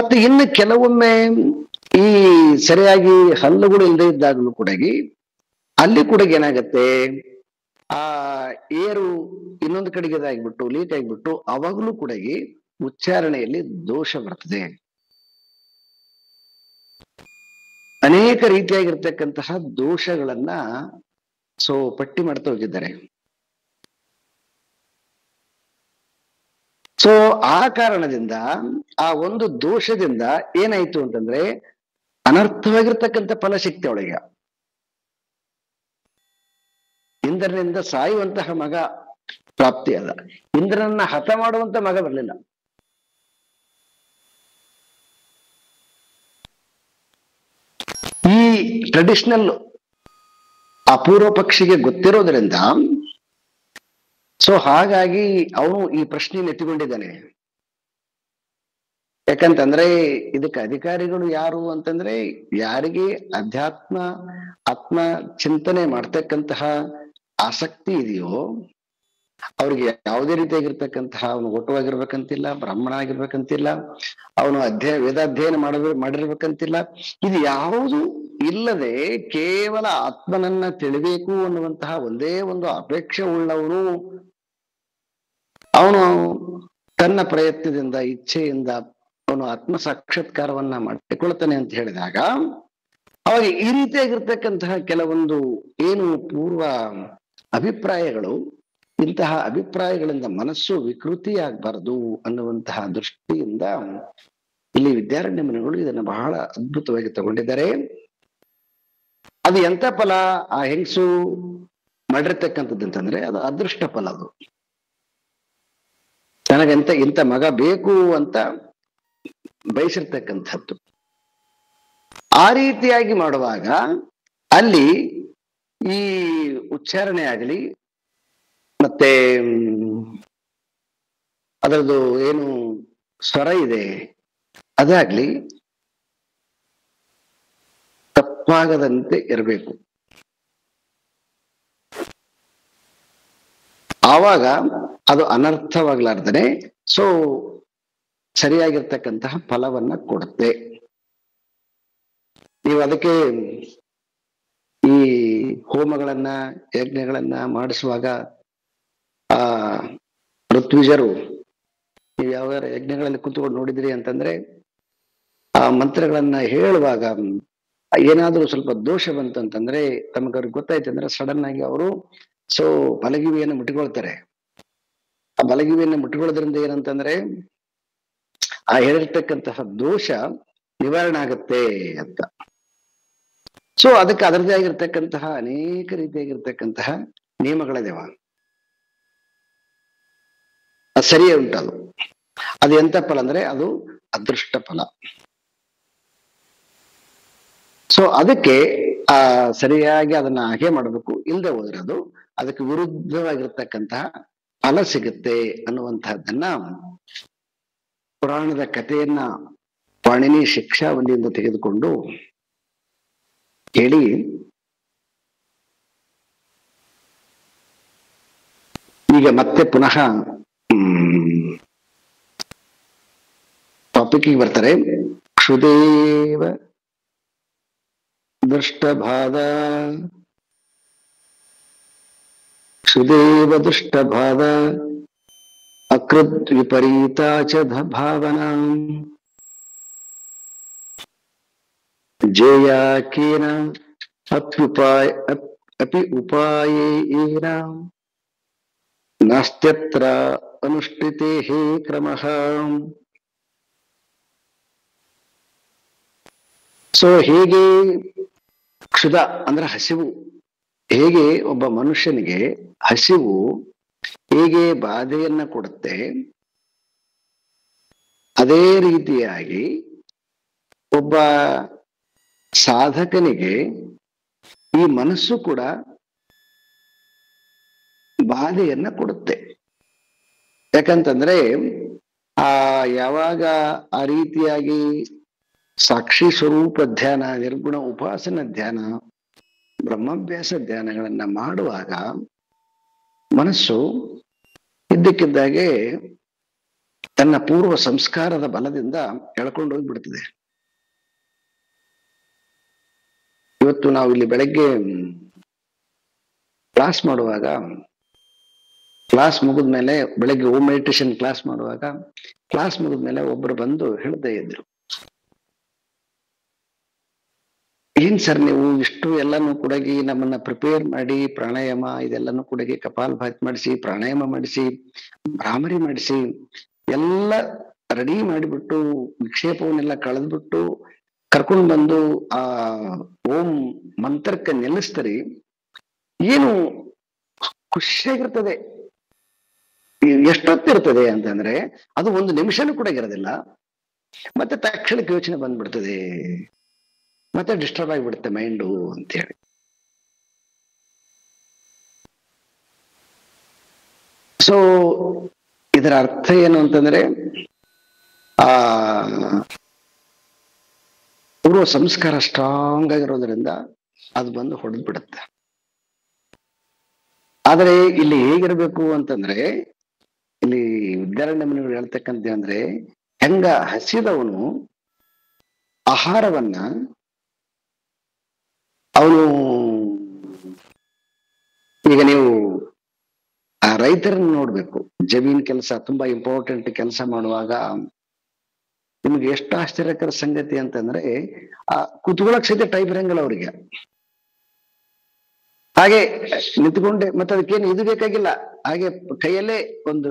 ಮತ್ತೆ ಇನ್ನು ಕೆಲವೊಮ್ಮೆ ಈ ಸರಿಯಾಗಿ ಹಲ್ಲುಗಳು ಇಲ್ಲದೆ ಇದ್ದಾಗಲೂ ಕೂಡ ಅಲ್ಲಿ ಕೂಡ ಏನಾಗತ್ತೆ, ಆ ಏರು ಇನ್ನೊಂದು ಕಡೆಗೆ ಇದಾಗ್ಬಿಟ್ಟು ಲೀಕ್ ಆಗಿಬಿಟ್ಟು ಅವಾಗಲೂ ಕೂಡ ಉಚ್ಚಾರಣೆಯಲ್ಲಿ ದೋಷ ಬರ್ತದೆ. ಅನೇಕ ರೀತಿಯಾಗಿರ್ತಕ್ಕಂತಹ ದೋಷಗಳನ್ನ ಪಟ್ಟಿ ಮಾಡ್ತಾ ಹೋಗಿದ್ದಾರೆ. ಆ ಕಾರಣದಿಂದ ಆ ಒಂದು ದೋಷದಿಂದ ಏನಾಯ್ತು ಅಂತಂದ್ರೆ ಅನರ್ಥವಾಗಿರ್ತಕ್ಕಂಥ ಫಲಶಕ್ತಿ ಅವಳಿಗೆ. ಇಂದ್ರನಿಂದ ಸಾಯುವಂತಹ ಮಗ ಪ್ರಾಪ್ತಿಯಾದ, ಇಂದ್ರನನ್ನ ಹತ ಮಾಡುವಂತ ಮಗ ಬರಲಿಲ್ಲ. ಈ ಟ್ರೆಡಿಷನಲ್ ಅಪೂರ್ವ ಪಕ್ಷಿಗೆ ಗೊತ್ತಿರೋದ್ರಿಂದ ಹಾಗಾಗಿ ಅವನು ಈ ಪ್ರಶ್ನೆಯನ್ನು ಎತ್ತಿಕೊಂಡಿದ್ದಾನೆ. ಯಾಕಂತಂದ್ರೆ ಇದಕ್ಕೆ ಅಧಿಕಾರಿಗಳು ಯಾರು ಅಂತಂದ್ರೆ ಯಾರಿಗೆ ಆತ್ಮ ಚಿಂತನೆ ಮಾಡ್ತಕ್ಕಂತಹ ಆಸಕ್ತಿ ಇದೆಯೋ ಅವ್ರಿಗೆ ಯಾವುದೇ ರೀತಿಯಾಗಿರ್ತಕ್ಕಂತಹ ಅವನು ಒಟ್ಟವಾಗಿರ್ಬೇಕಂತಿಲ್ಲ, ಬ್ರಾಹ್ಮಣ ಆಗಿರ್ಬೇಕಂತಿಲ್ಲ, ಅವನು ವೇದಾಧ್ಯಯನ ಮಾಡಿರ್ಬೇಕಂತಿಲ್ಲ. ಇದು ಯಾವುದು ಇಲ್ಲದೆ ಕೇವಲ ಆತ್ಮನನ್ನ ತಿಳಿಬೇಕು ಅನ್ನುವಂತಹ ಒಂದೇ ಒಂದು ಅಪೇಕ್ಷೆ ಉಳ್ಳವನು ಅವನು ತನ್ನ ಪ್ರಯತ್ನದಿಂದ ಇಚ್ಛೆಯಿಂದ ಅವನು ಆತ್ಮ ಸಾಕ್ಷಾತ್ಕಾರವನ್ನ ಮಾಡಿಕೊಳ್ತಾನೆ ಅಂತ ಹೇಳಿದಾಗ ಅವಾಗ ಈ ರೀತಿಯಾಗಿರ್ತಕ್ಕಂತಹ ಕೆಲವೊಂದು ಏನು ಪೂರ್ವ ಅಭಿಪ್ರಾಯಗಳು, ಇಂತಹ ಅಭಿಪ್ರಾಯಗಳಿಂದ ಮನಸ್ಸು ವಿಕೃತಿಯಾಗಬಾರದು ಅನ್ನುವಂತಹ ದೃಷ್ಟಿಯಿಂದ ಇಲ್ಲಿ ವಿದ್ಯಾರಣ್ಯ ಮುನಿಗಳು ಇದನ್ನು ಬಹಳ ಅದ್ಭುತವಾಗಿ ತಗೊಂಡಿದ್ದಾರೆ. ಅದು ಎಂತ ಫಲ ಆ ಹೆಂಗಸು ಮಾಡಿರ್ತಕ್ಕಂಥದ್ದು ಅಂತಂದ್ರೆ ಅದು ಅದೃಷ್ಟ ಫಲ. ಅದು ನನಗಂತ ಇಂಥ ಮಗ ಬೇಕು ಅಂತ ಬಯಸಿರ್ತಕ್ಕಂಥದ್ದು. ಆ ರೀತಿಯಾಗಿ ಮಾಡುವಾಗ ಅಲ್ಲಿ ಈ ಉಚ್ಚಾರಣೆ ಆಗಲಿ ಮತ್ತೆ ಅದರದ್ದು ಏನು ಸ್ವರ ಇದೆ ಅದಾಗ್ಲಿ ತಪ್ಪಾಗದಂತೆ ಇರಬೇಕು. ಆವಾಗ ಅದು ಅನರ್ಥವಾಗ್ಲಾರ್ದನೆ ಸರಿಯಾಗಿರ್ತಕ್ಕಂತಹ ಫಲವನ್ನ ಕೊಡುತ್ತೆ. ನೀವು ಅದಕ್ಕೆ ಈ ಹೋಮಗಳನ್ನ ಯಜ್ಞಗಳನ್ನ ಮಾಡಿಸುವಾಗ ಆ ಋತ್ವಿಜರು, ನೀವು ಯಾವ ಯಜ್ಞಗಳಲ್ಲಿ ಕುಂತ್ಕೊಂಡು ನೋಡಿದ್ರಿ ಅಂತಂದ್ರೆ ಆ ಮಂತ್ರಗಳನ್ನ ಹೇಳುವಾಗ ಏನಾದ್ರೂ ಸ್ವಲ್ಪ ದೋಷ ಬಂತು ಅಂತಂದ್ರೆ ತಮಗವ್ರಿಗೆ ಗೊತ್ತಾಯ್ತು ಅಂದ್ರೆ ಸಡನ್ ಆಗಿ ಅವರು ಬಲಗಿವಿಯನ್ನು ಮುಟ್ಟಿಕೊಳ್ತಾರೆ. ಆ ಬಲಗಿವಿಯನ್ನು ಮುಟ್ಟಿಕೊಳ್ಳೋದ್ರಿಂದ ಏನಂತಂದ್ರೆ ಆ ಹೇಳಿರ್ತಕ್ಕಂತಹ ದೋಷ ನಿವಾರಣೆ ಆಗತ್ತೆ ಅಂತ. ಅದಕ್ಕೆ ಅದರದೇ ಆಗಿರ್ತಕ್ಕಂತಹ ಅನೇಕ ರೀತಿಯಾಗಿರ್ತಕ್ಕಂತಹ ನಿಯಮಗಳಿದಾವ. ಅದು ಸರಿಯೇ ಉಂಟದು. ಅದು ಎಂತ ಫಲ ಅಂದ್ರೆ ಅದು ಅದೃಷ್ಟ ಫಲ. ಅದಕ್ಕೆ ಸರಿಯಾಗಿ ಅದನ್ನ ಹಾಗೆ ಮಾಡಬೇಕು. ಇಲ್ಲದೆ ಹೋದ್ರೆ ಅದು ಅದಕ್ಕೆ ವಿರುದ್ಧವಾಗಿರ್ತಕ್ಕಂತಹ ಫಲ ಸಿಗುತ್ತೆ ಅನ್ನುವಂತಹದ್ದನ್ನ ಪುರಾಣದ ಕಥೆಯನ್ನ ಪಾಣಿನಿ ಶಿಕ್ಷಾವಲಿಯಿಂದ ತೆಗೆದುಕೊಂಡು ಹೇಳಿ ಈಗ ಮತ್ತೆ ಪುನಃ ಟಾಪಿಕ್ಗೆ ಬರ್ತಾರೆ. ಕ್ಷುದೇವ ದುಷ್ಟಬಾಧ ದುಷ್ಟಬಾಧ ಅಕೃತ್ ವಿಪರೀತ ಚ ಭಾವನಾ ಜೇಯಾಕೇನ ಅಪಿ ಉಪಾಯೇನ ನಾಸ್ತ್ಯತ್ರ ಅನುಷ್ಠಿತೇ ಕ್ರಮಃ. ಹೇಗೆ ಕ್ಷುಧ ಅಂದ್ರೆ ಹಸಿವು, ಹೇಗೆ ಒಬ್ಬ ಮನುಷ್ಯನಿಗೆ ಹಸಿವು ಹೇಗೆ ಬಾಧೆಯನ್ನ ಕೊಡುತ್ತೆ, ಅದೇ ರೀತಿಯಾಗಿ ಒಬ್ಬ ಸಾಧಕನಿಗೆ ಈ ಮನಸ್ಸು ಕೂಡ ಬಾಧೆಯನ್ನ ಕೊಡುತ್ತೆ. ಯಾಕಂತಂದ್ರೆ ಯಾವಾಗ ಆ ರೀತಿಯಾಗಿ ಸಾಕ್ಷಿ ಸ್ವರೂಪ ಧ್ಯಾನ, ನಿರ್ಗುಣ ಉಪಾಸನ ಧ್ಯಾನ, ಬ್ರಹ್ಮಾಭ್ಯಾಸ ಧ್ಯಾನಗಳನ್ನ ಮಾಡುವಾಗ ಮನಸ್ಸು ಇದ್ದಕ್ಕಿದ್ದಾಗೆ ತನ್ನ ಪೂರ್ವ ಸಂಸ್ಕಾರದ ಬಲದಿಂದ ಎಳ್ಕೊಂಡು ಹೋಗ್ಬಿಡ್ತದೆ. ಇವತ್ತು ನಾವು ಇಲ್ಲಿ ಬೆಳಗ್ಗೆ ಕ್ಲಾಸ್ ಮಾಡುವಾಗ, ಕ್ಲಾಸ್ ಮುಗಿದ್ಮೇಲೆ ಬೆಳಗ್ಗೆ ಓಮ್ ಮೆಡಿಟೇಷನ್ ಕ್ಲಾಸ್ ಮಾಡುವಾಗ, ಕ್ಲಾಸ್ ಮುಗಿದ್ಮೇಲೆ ಒಬ್ರು ಬಂದು ಹೇಳ್ತಾ ಇದ್ರು, ಏನ್ ಸರ್ ನೀವು ಇಷ್ಟು ಎಲ್ಲಾನು ಕೂಡಗಿ ನಮ್ಮನ್ನ ಪ್ರಿಪೇರ್ ಮಾಡಿ ಪ್ರಾಣಾಯಾಮ ಇದೆಲ್ಲಾನು ಕೂಡಗಿ ಕಪಾಲಭಾತಿ ಮಾಡಿಸಿ, ಪ್ರಾಣಾಯಾಮ ಮಾಡಿಸಿ, ಭ್ರಾಮರಿ ಮಾಡಿಸಿ, ಎಲ್ಲ ರೆಡಿ ಮಾಡಿಬಿಟ್ಟು ವಿಕ್ಷೇಪವನ್ನೆಲ್ಲ ಕಳೆದ್ಬಿಟ್ಟು ಕರ್ಕೊಂಡು ಬಂದು ಆ ಓಂ ಮಂತ್ರಕ್ಕೆ ನಿಲ್ಲಿಸ್ತೀರಿ, ಏನು ಖುಷಿಯಾಗಿರ್ತದೆ. ಎಷ್ಟೊತ್ತಿರ್ತದೆ ಅಂತಂದ್ರೆ ಅದು ಒಂದು ನಿಮಿಷನೂ ಕೂಡ ಇರೋದಿಲ್ಲ. ಮತ್ತೆ ತಕ್ಷಣಕ್ಕೆ ಯೋಚನೆ ಬಂದ್ಬಿಡ್ತದೆ, ಮತ್ತೆ ಡಿಸ್ಟರ್ಬ್ ಆಗಿಬಿಡುತ್ತೆ ಮೈಂಡು ಅಂತ ಹೇಳಿ. ಸೊ ಇದರ ಅರ್ಥ ಏನು ಅಂತಂದ್ರೆ ಆ ಪೂರ್ವ ಸಂಸ್ಕಾರ ಸ್ಟ್ರಾಂಗ್ ಆಗಿರೋದ್ರಿಂದ ಅದು ಬಂದು ಹೊಡೆದ್ ಬಿಡುತ್ತೆ. ಆದ್ರೆ ಇಲ್ಲಿ ಹೇಗಿರ್ಬೇಕು ಅಂತಂದ್ರೆ, ಇಲ್ಲಿ ವಿದ್ಯಾರಣ್ಯ ಮುನಿಗಳು ಹೇಳ್ತಕ್ಕಂಥ ಅಂದ್ರೆ, ಹೆಂಗ ಹಸಿದವನು ಆಹಾರವನ್ನ ಅವನು, ಈಗ ನೀವು ಆ ರೈತರನ್ನ ನೋಡ್ಬೇಕು, ಜಮೀನ್ ಕೆಲಸ ತುಂಬಾ ಇಂಪಾರ್ಟೆಂಟ್ ಕೆಲಸ ಮಾಡುವಾಗ ನಿಮ್ಗೆ ಎಷ್ಟು ಆಶ್ಚರ್ಯಕರ ಸಂಗತಿ ಅಂತಂದ್ರೆ, ಆ ಕುತ್ಕೊಳ್ಳಕ್ ಸಹಿತ ಟೈಪ್ ಇರಂಗಿಲ್ಲ ಅವ್ರಿಗೆ. ಹಾಗೆ ನಿಂತ್ಕೊಂಡೆ, ಮತ್ತೆ ಅದಕ್ಕೇನು ಇದು ಬೇಕಾಗಿಲ್ಲ, ಹಾಗೆ ಕೈಯಲ್ಲೇ ಒಂದು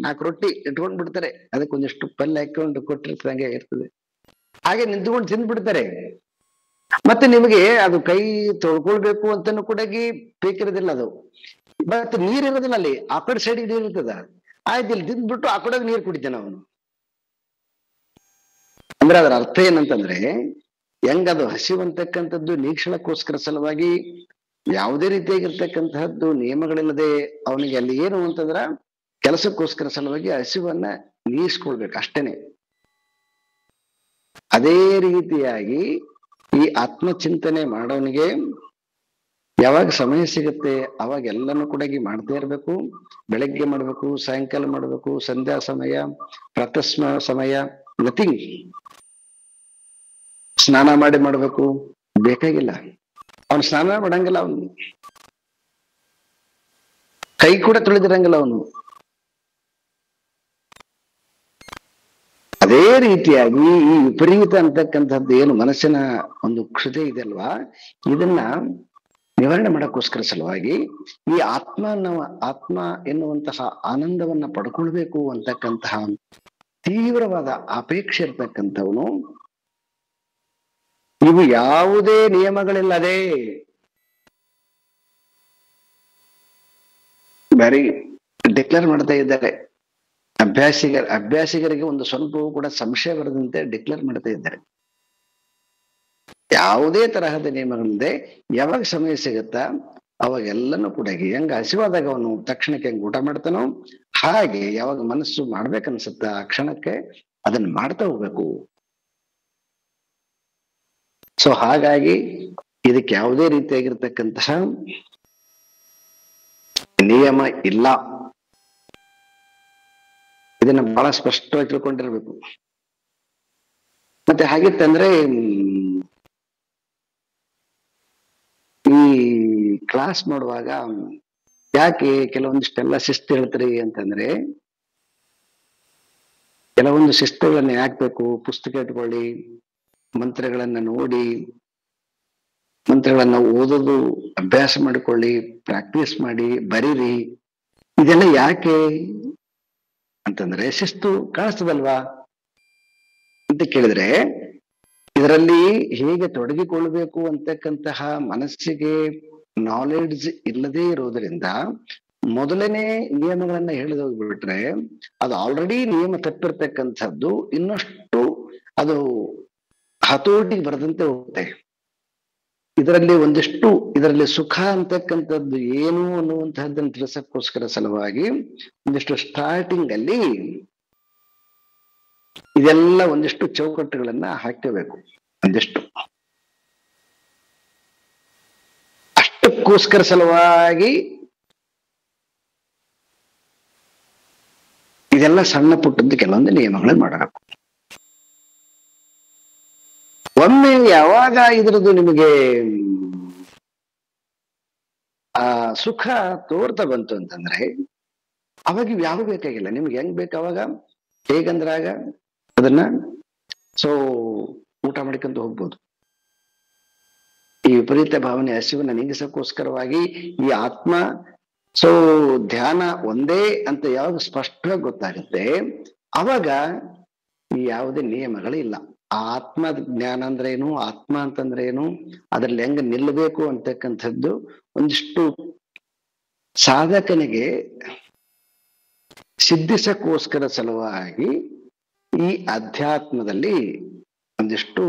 4 ರೊಟ್ಟಿ ಇಟ್ಕೊಂಡ್ ಬಿಡ್ತಾರೆ, ಅದಕ್ಕೊಂದಿಷ್ಟು ಪಲ್ಯ ಹಾಕೊಂಡು ಕೊಟ್ಟಿರ್ತದೆ, ಹಂಗೆ ಇರ್ತದೆ, ಹಾಗೆ ನಿಂತ್ಕೊಂಡು ತಿಂದ್ಬಿಡ್ತಾರೆ. ಮತ್ತೆ ನಿಮಗೆ ಅದು ಕೈ ತೊಳ್ಕೊಳ್ಬೇಕು ಅಂತಾನು ಕೂಡ ಬೇಕಿರೋದಿಲ್ಲ ಅದು. ಮತ್ತೆ ನೀರ್ ಇರೋದಿಲ್ಲ ಅಲ್ಲಿ, ಆ ಕಡೆ ಸೈಡಿಗೆ ನೀರ್ ಇರ್ತದ, ಆಯ್ತು ಇಲ್ಲಿ ತಿಂದ್ಬಿಟ್ಟು ಆ ಕಡೆ ನೀರ್ ಕುಡಿತಾನೆ ಅವನು. ಅಂದ್ರೆ ಅದರ ಅರ್ಥ ಏನಂತಂದ್ರೆ, ಹೆಂಗದು ಹಸಿವಂತಕ್ಕಂಥದ್ದು ನೀಕ್ಷಣಕ್ಕೋಸ್ಕರ ಸಲುವಾಗಿ ಯಾವುದೇ ರೀತಿಯಾಗಿರ್ತಕ್ಕಂತಹದ್ದು ನಿಯಮಗಳಿಲ್ಲದೆ ಅವನಿಗೆ ಅಲ್ಲಿ ಏನು ಅಂತಂದ್ರ ಕೆಲಸಕ್ಕೋಸ್ಕರ ಸಲುವಾಗಿ ಹಸಿವನ್ನ ನೀಗಿಸ್ಕೊಳ್ಬೇಕು ಅಷ್ಟೇನೆ. ಅದೇ ರೀತಿಯಾಗಿ ಈ ಆತ್ಮಚಿಂತನೆ ಮಾಡೋನಿಗೆ ಯಾವಾಗ ಸಮಯ ಸಿಗುತ್ತೆ ಅವಾಗ ಎಲ್ಲನೂ ಕೂಡ ಮಾಡ್ತಾ ಇರ್ಬೇಕು. ಬೆಳಗ್ಗೆ ಮಾಡ್ಬೇಕು, ಸಾಯಂಕಾಲ ಮಾಡ್ಬೇಕು, ಸಂಧ್ಯಾ ಸಮಯ, ಪ್ರಾತಃ ಸಮಯ, ನಥಿಂಗ್. ಸ್ನಾನ ಮಾಡಿ ಮಾಡ್ಬೇಕು ಬೇಕಾಗಿಲ್ಲ, ಅವನು ಸ್ನಾನ ಮಾಡಂಗಿಲ್ಲ, ಅವನು ಕೈ ಕೂಡ ತೊಳೆದಿರಂಗಿಲ್ಲ ಅವನು. ಅದೇ ರೀತಿಯಾಗಿ ಈ ವಿಪರೀತ ಅಂತಕ್ಕಂಥದ್ದು ಏನು ಮನಸ್ಸಿನ ಒಂದು ಕ್ಷುತೆ ಇದೆ ಅಲ್ವಾ, ಇದನ್ನ ನಿವಾರಣೆ ಮಾಡಕ್ಕೋಸ್ಕರ ಸಲುವಾಗಿ ಈ ಆತ್ಮ ಎನ್ನುವಂತಹ ಆನಂದವನ್ನ ಪಡ್ಕೊಳ್ಬೇಕು ಅಂತಕ್ಕಂತಹ ತೀವ್ರವಾದ ಅಪೇಕ್ಷೆ ಇರ್ತಕ್ಕಂಥವನು, ಇವು ಯಾವುದೇ ನಿಯಮಗಳಿಲ್ಲದೆ ಬರೀ ಡಿಕ್ಲೇರ್ ಮಾಡ್ತಾ ಇದ್ದಾರೆ. ಅಭ್ಯಾಸಿಗರಿಗೆ ಒಂದು ಸ್ವಲ್ಪವೂ ಕೂಡ ಸಂಶಯ ಬರದಂತೆ ಡಿಕ್ಲೇರ್ ಮಾಡ್ತಾ ಇದ್ದಾರೆ. ಯಾವುದೇ ತರಹದ ನಿಯಮಗಳಿಲ್ಲದೆ ಯಾವಾಗ ಸಮಯ ಸಿಗುತ್ತಾ ಅವಾಗೆಲ್ಲನೂ ಕೂಡ ಹೆಂಗ ಹಸಿವಾದಾಗ ಅವನು ತಕ್ಷಣಕ್ಕೆ ಹೆಂಗ್ ಊಟ ಮಾಡ್ತಾನೋ ಹಾಗೆ ಯಾವಾಗ ಮನಸ್ಸು ಮಾಡ್ಬೇಕನ್ಸುತ್ತ ಆ ಕ್ಷಣಕ್ಕೆ ಅದನ್ನ ಮಾಡ್ತಾ ಹೋಗ್ಬೇಕು. ಸೊ ಹಾಗಾಗಿ ಇದಕ್ಕೆ ಯಾವುದೇ ರೀತಿಯಾಗಿರ್ತಕ್ಕಂತಹ ನಿಯಮ ಇಲ್ಲ. ಇದನ್ನ ಬಹಳ ಸ್ಪಷ್ಟವಾಗಿ ತಿಳ್ಕೊಂಡಿರ್ಬೇಕು. ಮತ್ತೆ ಹಾಗಿತ್ತಂದ್ರೆ ಈ ಕ್ಲಾಸ್ ಮಾಡುವಾಗ ಯಾಕೆ ಕೆಲವೊಂದಿಷ್ಟೆಲ್ಲ ಶಿಸ್ತು ಹೇಳ್ತೀರಿ ಅಂತಂದ್ರೆ, ಕೆಲವೊಂದು ಶಿಸ್ತುಗಳನ್ನ ಯಾಕಬೇಕು, ಪುಸ್ತಕ ಇಟ್ಕೊಳ್ಳಿ, ಮಂತ್ರಗಳನ್ನ ನೋಡಿ, ಮಂತ್ರಗಳನ್ನ ಓದೋದು ಅಭ್ಯಾಸ ಮಾಡಿಕೊಳ್ಳಿ, ಪ್ರಾಕ್ಟೀಸ್ ಮಾಡಿ, ಬರೀರಿ. ಇದೆಲ್ಲ ಯಾಕೆ ಅಂತಂದ್ರೆ ಶಿಸ್ತು ಕಾಣಿಸ್ತದಲ್ವಾ ಅಂತ ಕೇಳಿದ್ರೆ, ಇದರಲ್ಲಿ ಹೇಗೆ ತೊಡಗಿಕೊಳ್ಬೇಕು ಅಂತಕ್ಕಂತಹ ಮನಸ್ಸಿಗೆ ನಾಲೆಡ್ಜ್ ಇಲ್ಲದೆ ಇರೋದ್ರಿಂದ ಮೊದಲನೇ ನಿಯಮಗಳನ್ನ ಹೇಳಿದೋಗ್ಬಿಟ್ರೆ ಅದು ಆಲ್ರೆಡಿ ನಿಯಮ ತಪ್ಪಿರ್ತಕ್ಕಂಥದ್ದು ಇನ್ನಷ್ಟು ಅದು ಹತೋಟಿಗೆ ಬರದಂತೆ ಹೋಗುತ್ತೆ. ಇದರಲ್ಲಿ ಸುಖ ಅಂತಕ್ಕಂಥದ್ದು ಏನು ಅನ್ನುವಂತಹದ್ದನ್ನು ತಿಳಿಸಕ್ಕೋಸ್ಕರ ಸಲುವಾಗಿ ಒಂದಿಷ್ಟು ಸ್ಟಾರ್ಟಿಂಗ್ ಅಲ್ಲಿ ಇದೆಲ್ಲ ಒಂದಿಷ್ಟು ಚೌಕಟ್ಟುಗಳನ್ನ ಹಾಕಬೇಕು. ಒಂದಿಷ್ಟು ಅಷ್ಟಕ್ಕೋಸ್ಕರ ಸಲುವಾಗಿ ಇದೆಲ್ಲ ಸಣ್ಣ ಪುಟ್ಟದ್ದು ಕೆಲವೊಂದು ನಿಯಮಗಳನ್ನು ಮಾಡಬೇಕು. ಒಮ್ಮೆ ಯಾವಾಗ ಇದ್ರದ್ದು ನಿಮಗೆ ಆ ಸುಖ ತೋರ್ತಾ ಬಂತು ಅಂತಂದ್ರೆ ಅವಾಗ ಇವ್ ಯಾವ ಬೇಕಾಗಿಲ್ಲ, ನಿಮ್ಗೆ ಹೆಂಗ್ ಬೇಕು ಅವಾಗ ಹೇಗಂದ್ರಾಗ ಅದನ್ನ ಸೊ ಊಟ ಮಾಡ್ಕೊಂತ ಹೋಗ್ಬೋದು. ಈ ವಿಪರೀತ ಭಾವನೆ ಹಸಿವನ್ನ ನೀಗಿಸಕ್ಕೋಸ್ಕರವಾಗಿ ಈ ಆತ್ಮ ಸೊ ಧ್ಯಾನ ಒಂದೇ ಅಂತ ಯಾವಾಗ ಸ್ಪಷ್ಟವಾಗಿ ಗೊತ್ತಾಗುತ್ತೆ ಅವಾಗ ಈ ಯಾವುದೇ ನಿಯಮಗಳಿಲ್ಲ. ಆ ಆತ್ಮ ಜ್ಞಾನ ಅಂದ್ರೆ ಏನು, ಆತ್ಮ ಅಂತಂದ್ರೆ ಏನು, ಅದ್ರಲ್ಲಿ ಹೆಂಗ ನಿಲ್ಲಬೇಕು ಅಂತಕ್ಕಂಥದ್ದು ಒಂದಿಷ್ಟು ಸಾಧಕನಿಗೆ ಸಿದ್ಧಿಸಕ್ಕೋಸ್ಕರ ಸಲುವಾಗಿ ಈ ಅಧ್ಯಾತ್ಮದಲ್ಲಿ ಒಂದಿಷ್ಟು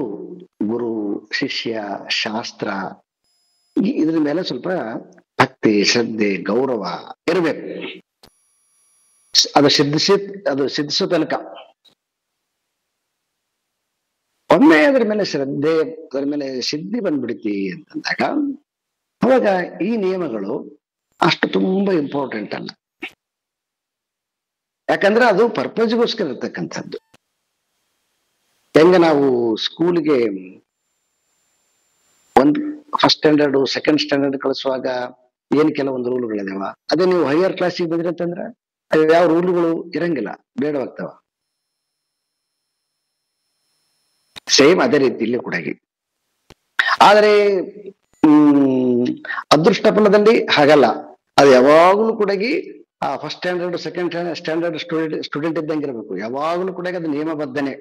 ಗುರು ಶಿಷ್ಯ ಶಾಸ್ತ್ರ ಇದ್ರ ಮೇಲೆ ಸ್ವಲ್ಪ ಭಕ್ತಿ ಶ್ರದ್ಧೆ ಗೌರವ ಇರಬೇಕು. ಅದು ಸಿದ್ಧಿಸೋ ತನಕ ಒಮ್ಮೆ ಅದ್ರ ಮೇಲೆ ಶ್ರದ್ಧೆ ಅದ್ರ ಮೇಲೆ ಸಿದ್ಧಿ ಬಂದ್ಬಿಡ್ತಿ ಅಂತಂದಾಗ ಅವಾಗ ಈ ನಿಯಮಗಳು ಅಷ್ಟು ತುಂಬಾ ಇಂಪಾರ್ಟೆಂಟ್ ಅಲ್ಲ. ಯಾಕಂದ್ರೆ ಅದು ಪರ್ಪಸ್ಗೋಸ್ಕರ ಇರ್ತಕ್ಕಂಥದ್ದು. ಹೆಂಗ ನಾವು ಸ್ಕೂಲ್ಗೆ ಫಸ್ಟ್ ಸ್ಟ್ಯಾಂಡರ್ಡ್ ಸೆಕೆಂಡ್ ಸ್ಟ್ಯಾಂಡರ್ಡ್ ಕಳಿಸುವಾಗ ಏನ್ ಕೆಲವೊಂದು ರೂಲ್ಗಳಿದಾವ, ಅದೇ ನೀವು ಹೈಯರ್ ಕ್ಲಾಸಿಗೆ ಬಂದ್ರಿ ಅಂತಂದ್ರ ಯಾವ ರೂಲ್ಗಳು ಇರಂಗಿಲ್ಲ, ಬೇಡವಾಗ್ತಾವ. ಸೇಮ್ ಅದೇ ರೀತಿ ಇಲ್ಲಿ ಕೂಡ. ಆದ್ರೆ ಅದೃಷ್ಟ ಫಲದಲ್ಲಿ ಹಾಗಲ್ಲ, ಅದು ಯಾವಾಗಲೂ ಕೂಡ ಆ first standard second standard student ಇದ್ದಂಗೆ ಇರಬೇಕು, ಯಾವಾಗಲೂ ಕೂಡ ಅದು ನಿಯಮಬದ್ಧನೆ.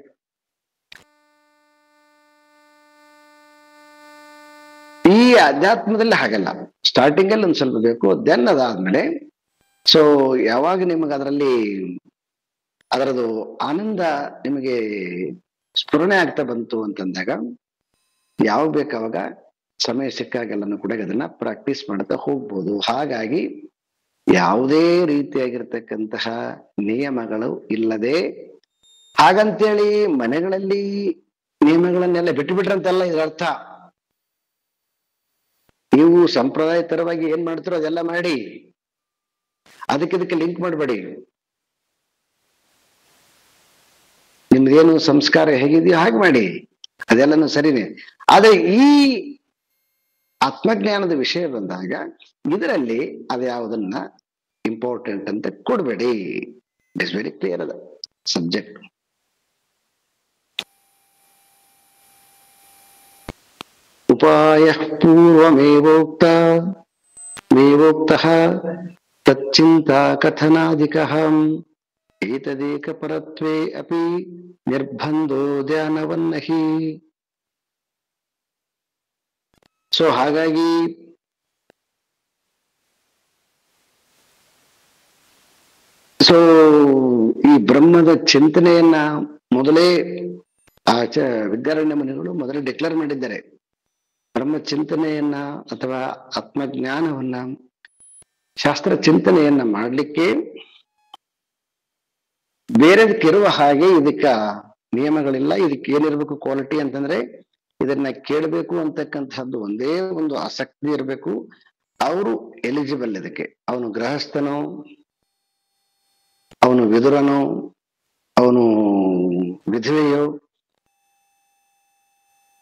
ಈ ಅಧ್ಯಾತ್ಮದಲ್ಲಿ ಹಾಗಲ್ಲ, ಸ್ಟಾರ್ಟಿಂಗ್ ಅಲ್ಲಿ ಒಂದ್ ಸ್ವಲ್ಪ ಬೇಕು, ದೆನ್ ಅದಾದ್ಮೇಲೆ ಸೊ ಯಾವಾಗ ನಿಮಗೆ ಅದರಲ್ಲಿ ಅದರದು ಆನಂದ ನಿಮಗೆ ಸ್ಫುರಣೆ ಆಗ್ತಾ ಬಂತು ಅಂತಂದಾಗ ಯಾವ ಬೇಕಾವಾಗ ಸಮಯ ಸಿಕ್ಕಾಗೆಲ್ಲನೂ ಕೂಡ ಅದನ್ನ ಪ್ರಾಕ್ಟೀಸ್ ಮಾಡ್ತಾ ಹೋಗ್ಬೋದು. ಹಾಗಾಗಿ ಯಾವುದೇ ರೀತಿಯಾಗಿರ್ತಕ್ಕಂತಹ ನಿಯಮಗಳು ಇಲ್ಲದೆ, ಹಾಗಂತೇಳಿ ಮನೆಗಳಲ್ಲಿ ನಿಯಮಗಳನ್ನೆಲ್ಲ ಬಿಟ್ಟು ಬಿಟ್ರಂತಲ್ಲ ಇದರ ಅರ್ಥ. ನೀವು ಸಂಪ್ರದಾಯ ತರವಾಗಿ ಏನ್ ಮಾಡ್ತೀರೋ ಅದೆಲ್ಲ ಮಾಡಿ, ಅದಕ್ಕೆ ಲಿಂಕ್ ಮಾಡಬೇಡಿ. ನಿಮ್ದೇನು ಸಂಸ್ಕಾರ ಹೇಗಿದೆಯೋ ಹಾಗೆ ಮಾಡಿ, ಅದೆಲ್ಲನೂ ಸರಿನೇ. ಆದ್ರೆ ಈ ಆತ್ಮಜ್ಞಾನದ ವಿಷಯ ಬಂದಾಗ ಇದರಲ್ಲಿ ಅದ್ಯಾವುದನ್ನ ಇಂಪಾರ್ಟೆಂಟ್ ಅಂತ ಕೊಡ್ಬೇಡಿ. ಇಟ್ ಇಸ್ ವೆರಿ ಕ್ಲಿಯರ್ ಅದ ಸಬ್ಜೆಕ್ಟ್. ಉಪಾಯ ಪೂರ್ವಮೇವೋಕ್ತ ತಚ್ಚಿಂತಾ ಕಥನಾಧಿಕಃ ಏತದೇಕ ಪರತ್ವೇ ಅಪಿ ನಿರ್ಬಂಧೋ ಧ್ಯಾನವನ್ನಹಿ. ಸೊ ಹಾಗಾಗಿ ಈ ಬ್ರಹ್ಮದ ಚಿಂತನೆಯನ್ನ ಮೊದಲೇ ವಿದ್ಯಾರಣ್ಯ ಮುನಿಗಳು ಮೊದಲೇ ಡಿಕ್ಲೇರ್ ಮಾಡಿದ್ದಾರೆ. ಬ್ರಹ್ಮ ಚಿಂತನೆಯನ್ನ ಅಥವಾ ಆತ್ಮಜ್ಞಾನವನ್ನ ಶಾಸ್ತ್ರ ಚಿಂತನೆಯನ್ನ ಮಾಡ್ಲಿಕ್ಕೆ ಬೇರೆದಕ್ಕಿರುವ ಹಾಗೆ ಇದಕ್ಕ ನಿಯಮಗಳಿಲ್ಲ. ಇದಕ್ಕೆ ಏನಿರ್ಬೇಕು ಕ್ವಾಲಿಟಿ ಅಂತಂದ್ರೆ ಇದನ್ನ ಕೇಳಬೇಕು ಅಂತಕ್ಕಂಥದ್ದು ಒಂದೇ ಒಂದು ಆಸಕ್ತಿ ಇರಬೇಕು. ಅವರು ಎಲಿಜಿಬಲ್ ಇದಕ್ಕೆ. ಅವನು ಗೃಹಸ್ಥನೋ, ಅವನು ವಿದುರನೋ, ಅವನು ವಿಧವೆಯೋ,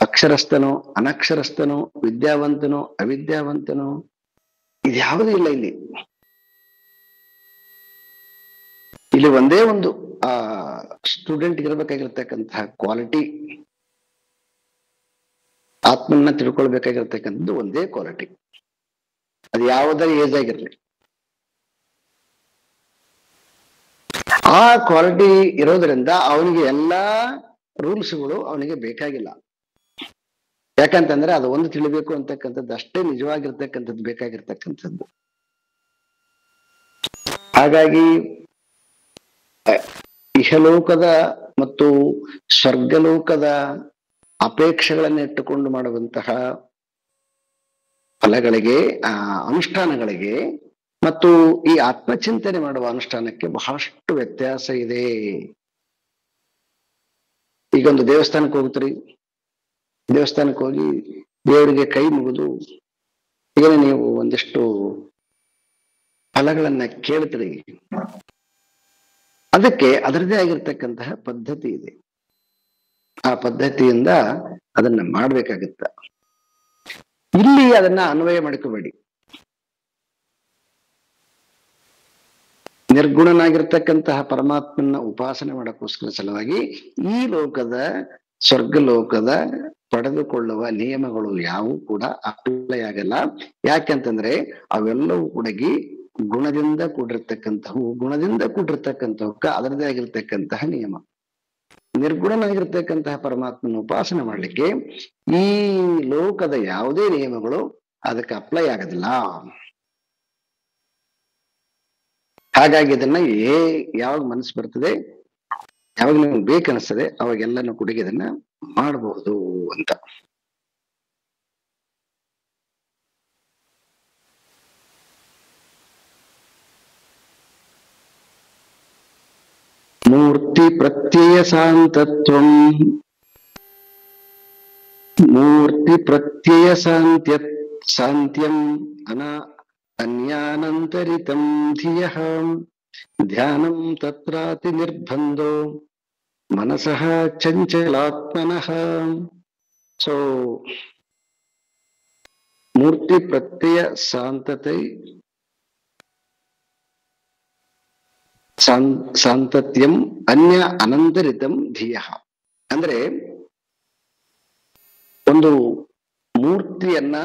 ಅಕ್ಷರಸ್ಥನೋ ಅನಕ್ಷರಸ್ಥನೋ, ವಿದ್ಯಾವಂತನೋ ಅವಿದ್ಯಾವಂತನೋ, ಇದ್ಯಾವುದೂ ಇಲ್ಲ ಇಲ್ಲಿ. ಇಲ್ಲಿ ಒಂದೇ ಒಂದು ಸ್ಟೂಡೆಂಟ್ ಇರಬೇಕಾಗಿರ್ತಕ್ಕಂತಹ ಕ್ವಾಲಿಟಿ, ಆತ್ಮನ್ನ ತಿಳ್ಕೊಳ್ಬೇಕಾಗಿರ್ತಕ್ಕಂಥದ್ದು ಒಂದೇ ಕ್ವಾಲಿಟಿ. ಅದು ಯಾವುದೇ ಏಜ್ ಆಗಿರ್ಲಿ, ಆ ಕ್ವಾಲಿಟಿ ಇರೋದ್ರಿಂದ ಅವನಿಗೆ ಎಲ್ಲಾ ರೂಲ್ಸ್ಗಳು ಅವನಿಗೆ ಬೇಕಾಗಿಲ್ಲ. ಯಾಕಂತಂದ್ರೆ ಅದು ಒಂದು ತಿಳಿಬೇಕು ಅಂತಕ್ಕಂಥದ್ದು ಅಷ್ಟೇ ನಿಜವಾಗಿರ್ತಕ್ಕಂಥದ್ದು ಬೇಕಾಗಿರ್ತಕ್ಕಂಥದ್ದು. ಹಾಗಾಗಿ ಇಹಲೋಕದ ಮತ್ತು ಸ್ವರ್ಗಲೋಕದ ಅಪೇಕ್ಷೆಗಳನ್ನು ಇಟ್ಟುಕೊಂಡು ಮಾಡುವಂತಹ ಫಲಗಳಿಗೆ, ಅನುಷ್ಠಾನಗಳಿಗೆ ಮತ್ತು ಈ ಆತ್ಮಚಿಂತನೆ ಮಾಡುವ ಅನುಷ್ಠಾನಕ್ಕೆ ಬಹಳಷ್ಟು ವ್ಯತ್ಯಾಸ ಇದೆ. ಈಗ ಒಂದು ದೇವಸ್ಥಾನಕ್ಕೆ ಹೋಗ್ತೀರಿ, ದೇವಸ್ಥಾನಕ್ಕೆ ಹೋಗಿ ದೇವರಿಗೆ ಕೈ ಮುಗಿದು ಈಗ ನೀವು ಒಂದಿಷ್ಟು ಫಲಗಳನ್ನ ಕೇಳ್ತೀರಿ. ಅದಕ್ಕೆ ಅದರದೇ ಆಗಿರ್ತಕ್ಕಂತಹ ಪದ್ಧತಿ ಇದೆ. ಆ ಪದ್ಧತಿಯಿಂದ ಅದನ್ನ ಮಾಡ್ಬೇಕಾಗತ್ತ. ಇಲ್ಲಿ ಅದನ್ನ ಅನ್ವಯ ಮಾಡ್ಕೋಬೇಡಿ. ನಿರ್ಗುಣನಾಗಿರ್ತಕ್ಕಂತಹ ಪರಮಾತ್ಮನ ಉಪಾಸನೆ ಮಾಡಕ್ಕೋಸ್ಕರ ಸಲುವಾಗಿ ಈ ಲೋಕದ ಸ್ವರ್ಗಲೋಕದ ಪಡೆದುಕೊಳ್ಳುವ ನಿಯಮಗಳು ಯಾವೂ ಕೂಡ ಅಪ್ಲೈ ಆಗಲ್ಲ. ಯಾಕೆಂತಂದ್ರೆ ಅವೆಲ್ಲವೂ ಕೂಡ ಗುಣದಿಂದ ಕೂಡಿರ್ತಕ್ಕಂಥವಕ್ಕ ಅದರದೇ ಆಗಿರ್ತಕ್ಕಂತಹ ನಿಯಮ. ನಿರ್ಗುಣನಾಗಿರ್ತಕ್ಕಂತಹ ಪರಮಾತ್ಮನ ಉಪಾಸನೆ ಮಾಡ್ಲಿಕ್ಕೆ ಈ ಲೋಕದ ಯಾವುದೇ ನಿಯಮಗಳು ಅದಕ್ಕೆ ಅಪ್ಲೈ ಆಗೋದಿಲ್ಲ. ಹಾಗಾಗಿ ಇದನ್ನ ಯಾವಾಗ ಮನಸ್ಸು ಬರ್ತದೆ, ಯಾವಾಗ ನಿಮ್ಗೆ ಬೇಕನ್ನಿಸ್ತದೆ ಅವಾಗೆಲ್ಲನೂ ಕೂಡ ಇದನ್ನ ಮಾಡಬಹುದು ಅಂತ. ಮೂರ್ತಿ ಪ್ರತ್ಯಯ ಶಾಂತತ್ವಂ ಮೂರ್ತಿ ಪ್ರತ್ಯಯ ಶಾಂತ್ಯಂ ಅನ್ಯಾನಂತರಿತಂ ಧಿಯಃ ಧ್ಯಾನಂ ತತ್ರಾತಿ ನಿರ್ಬಂಧೋ ಮನಸಃ ಚಂಚಲಾತ್ಮನಃ. ಸೊ ಮೂರ್ತಿ ಪ್ರತ್ಯಯ ಶಾಂತತ್ಯಂ ಅನ್ಯ ಅನಂತರಿತಂ ಧಿಯಃ ಅಂದ್ರೆ ಒಂದು ಮೂರ್ತಿಯನ್ನ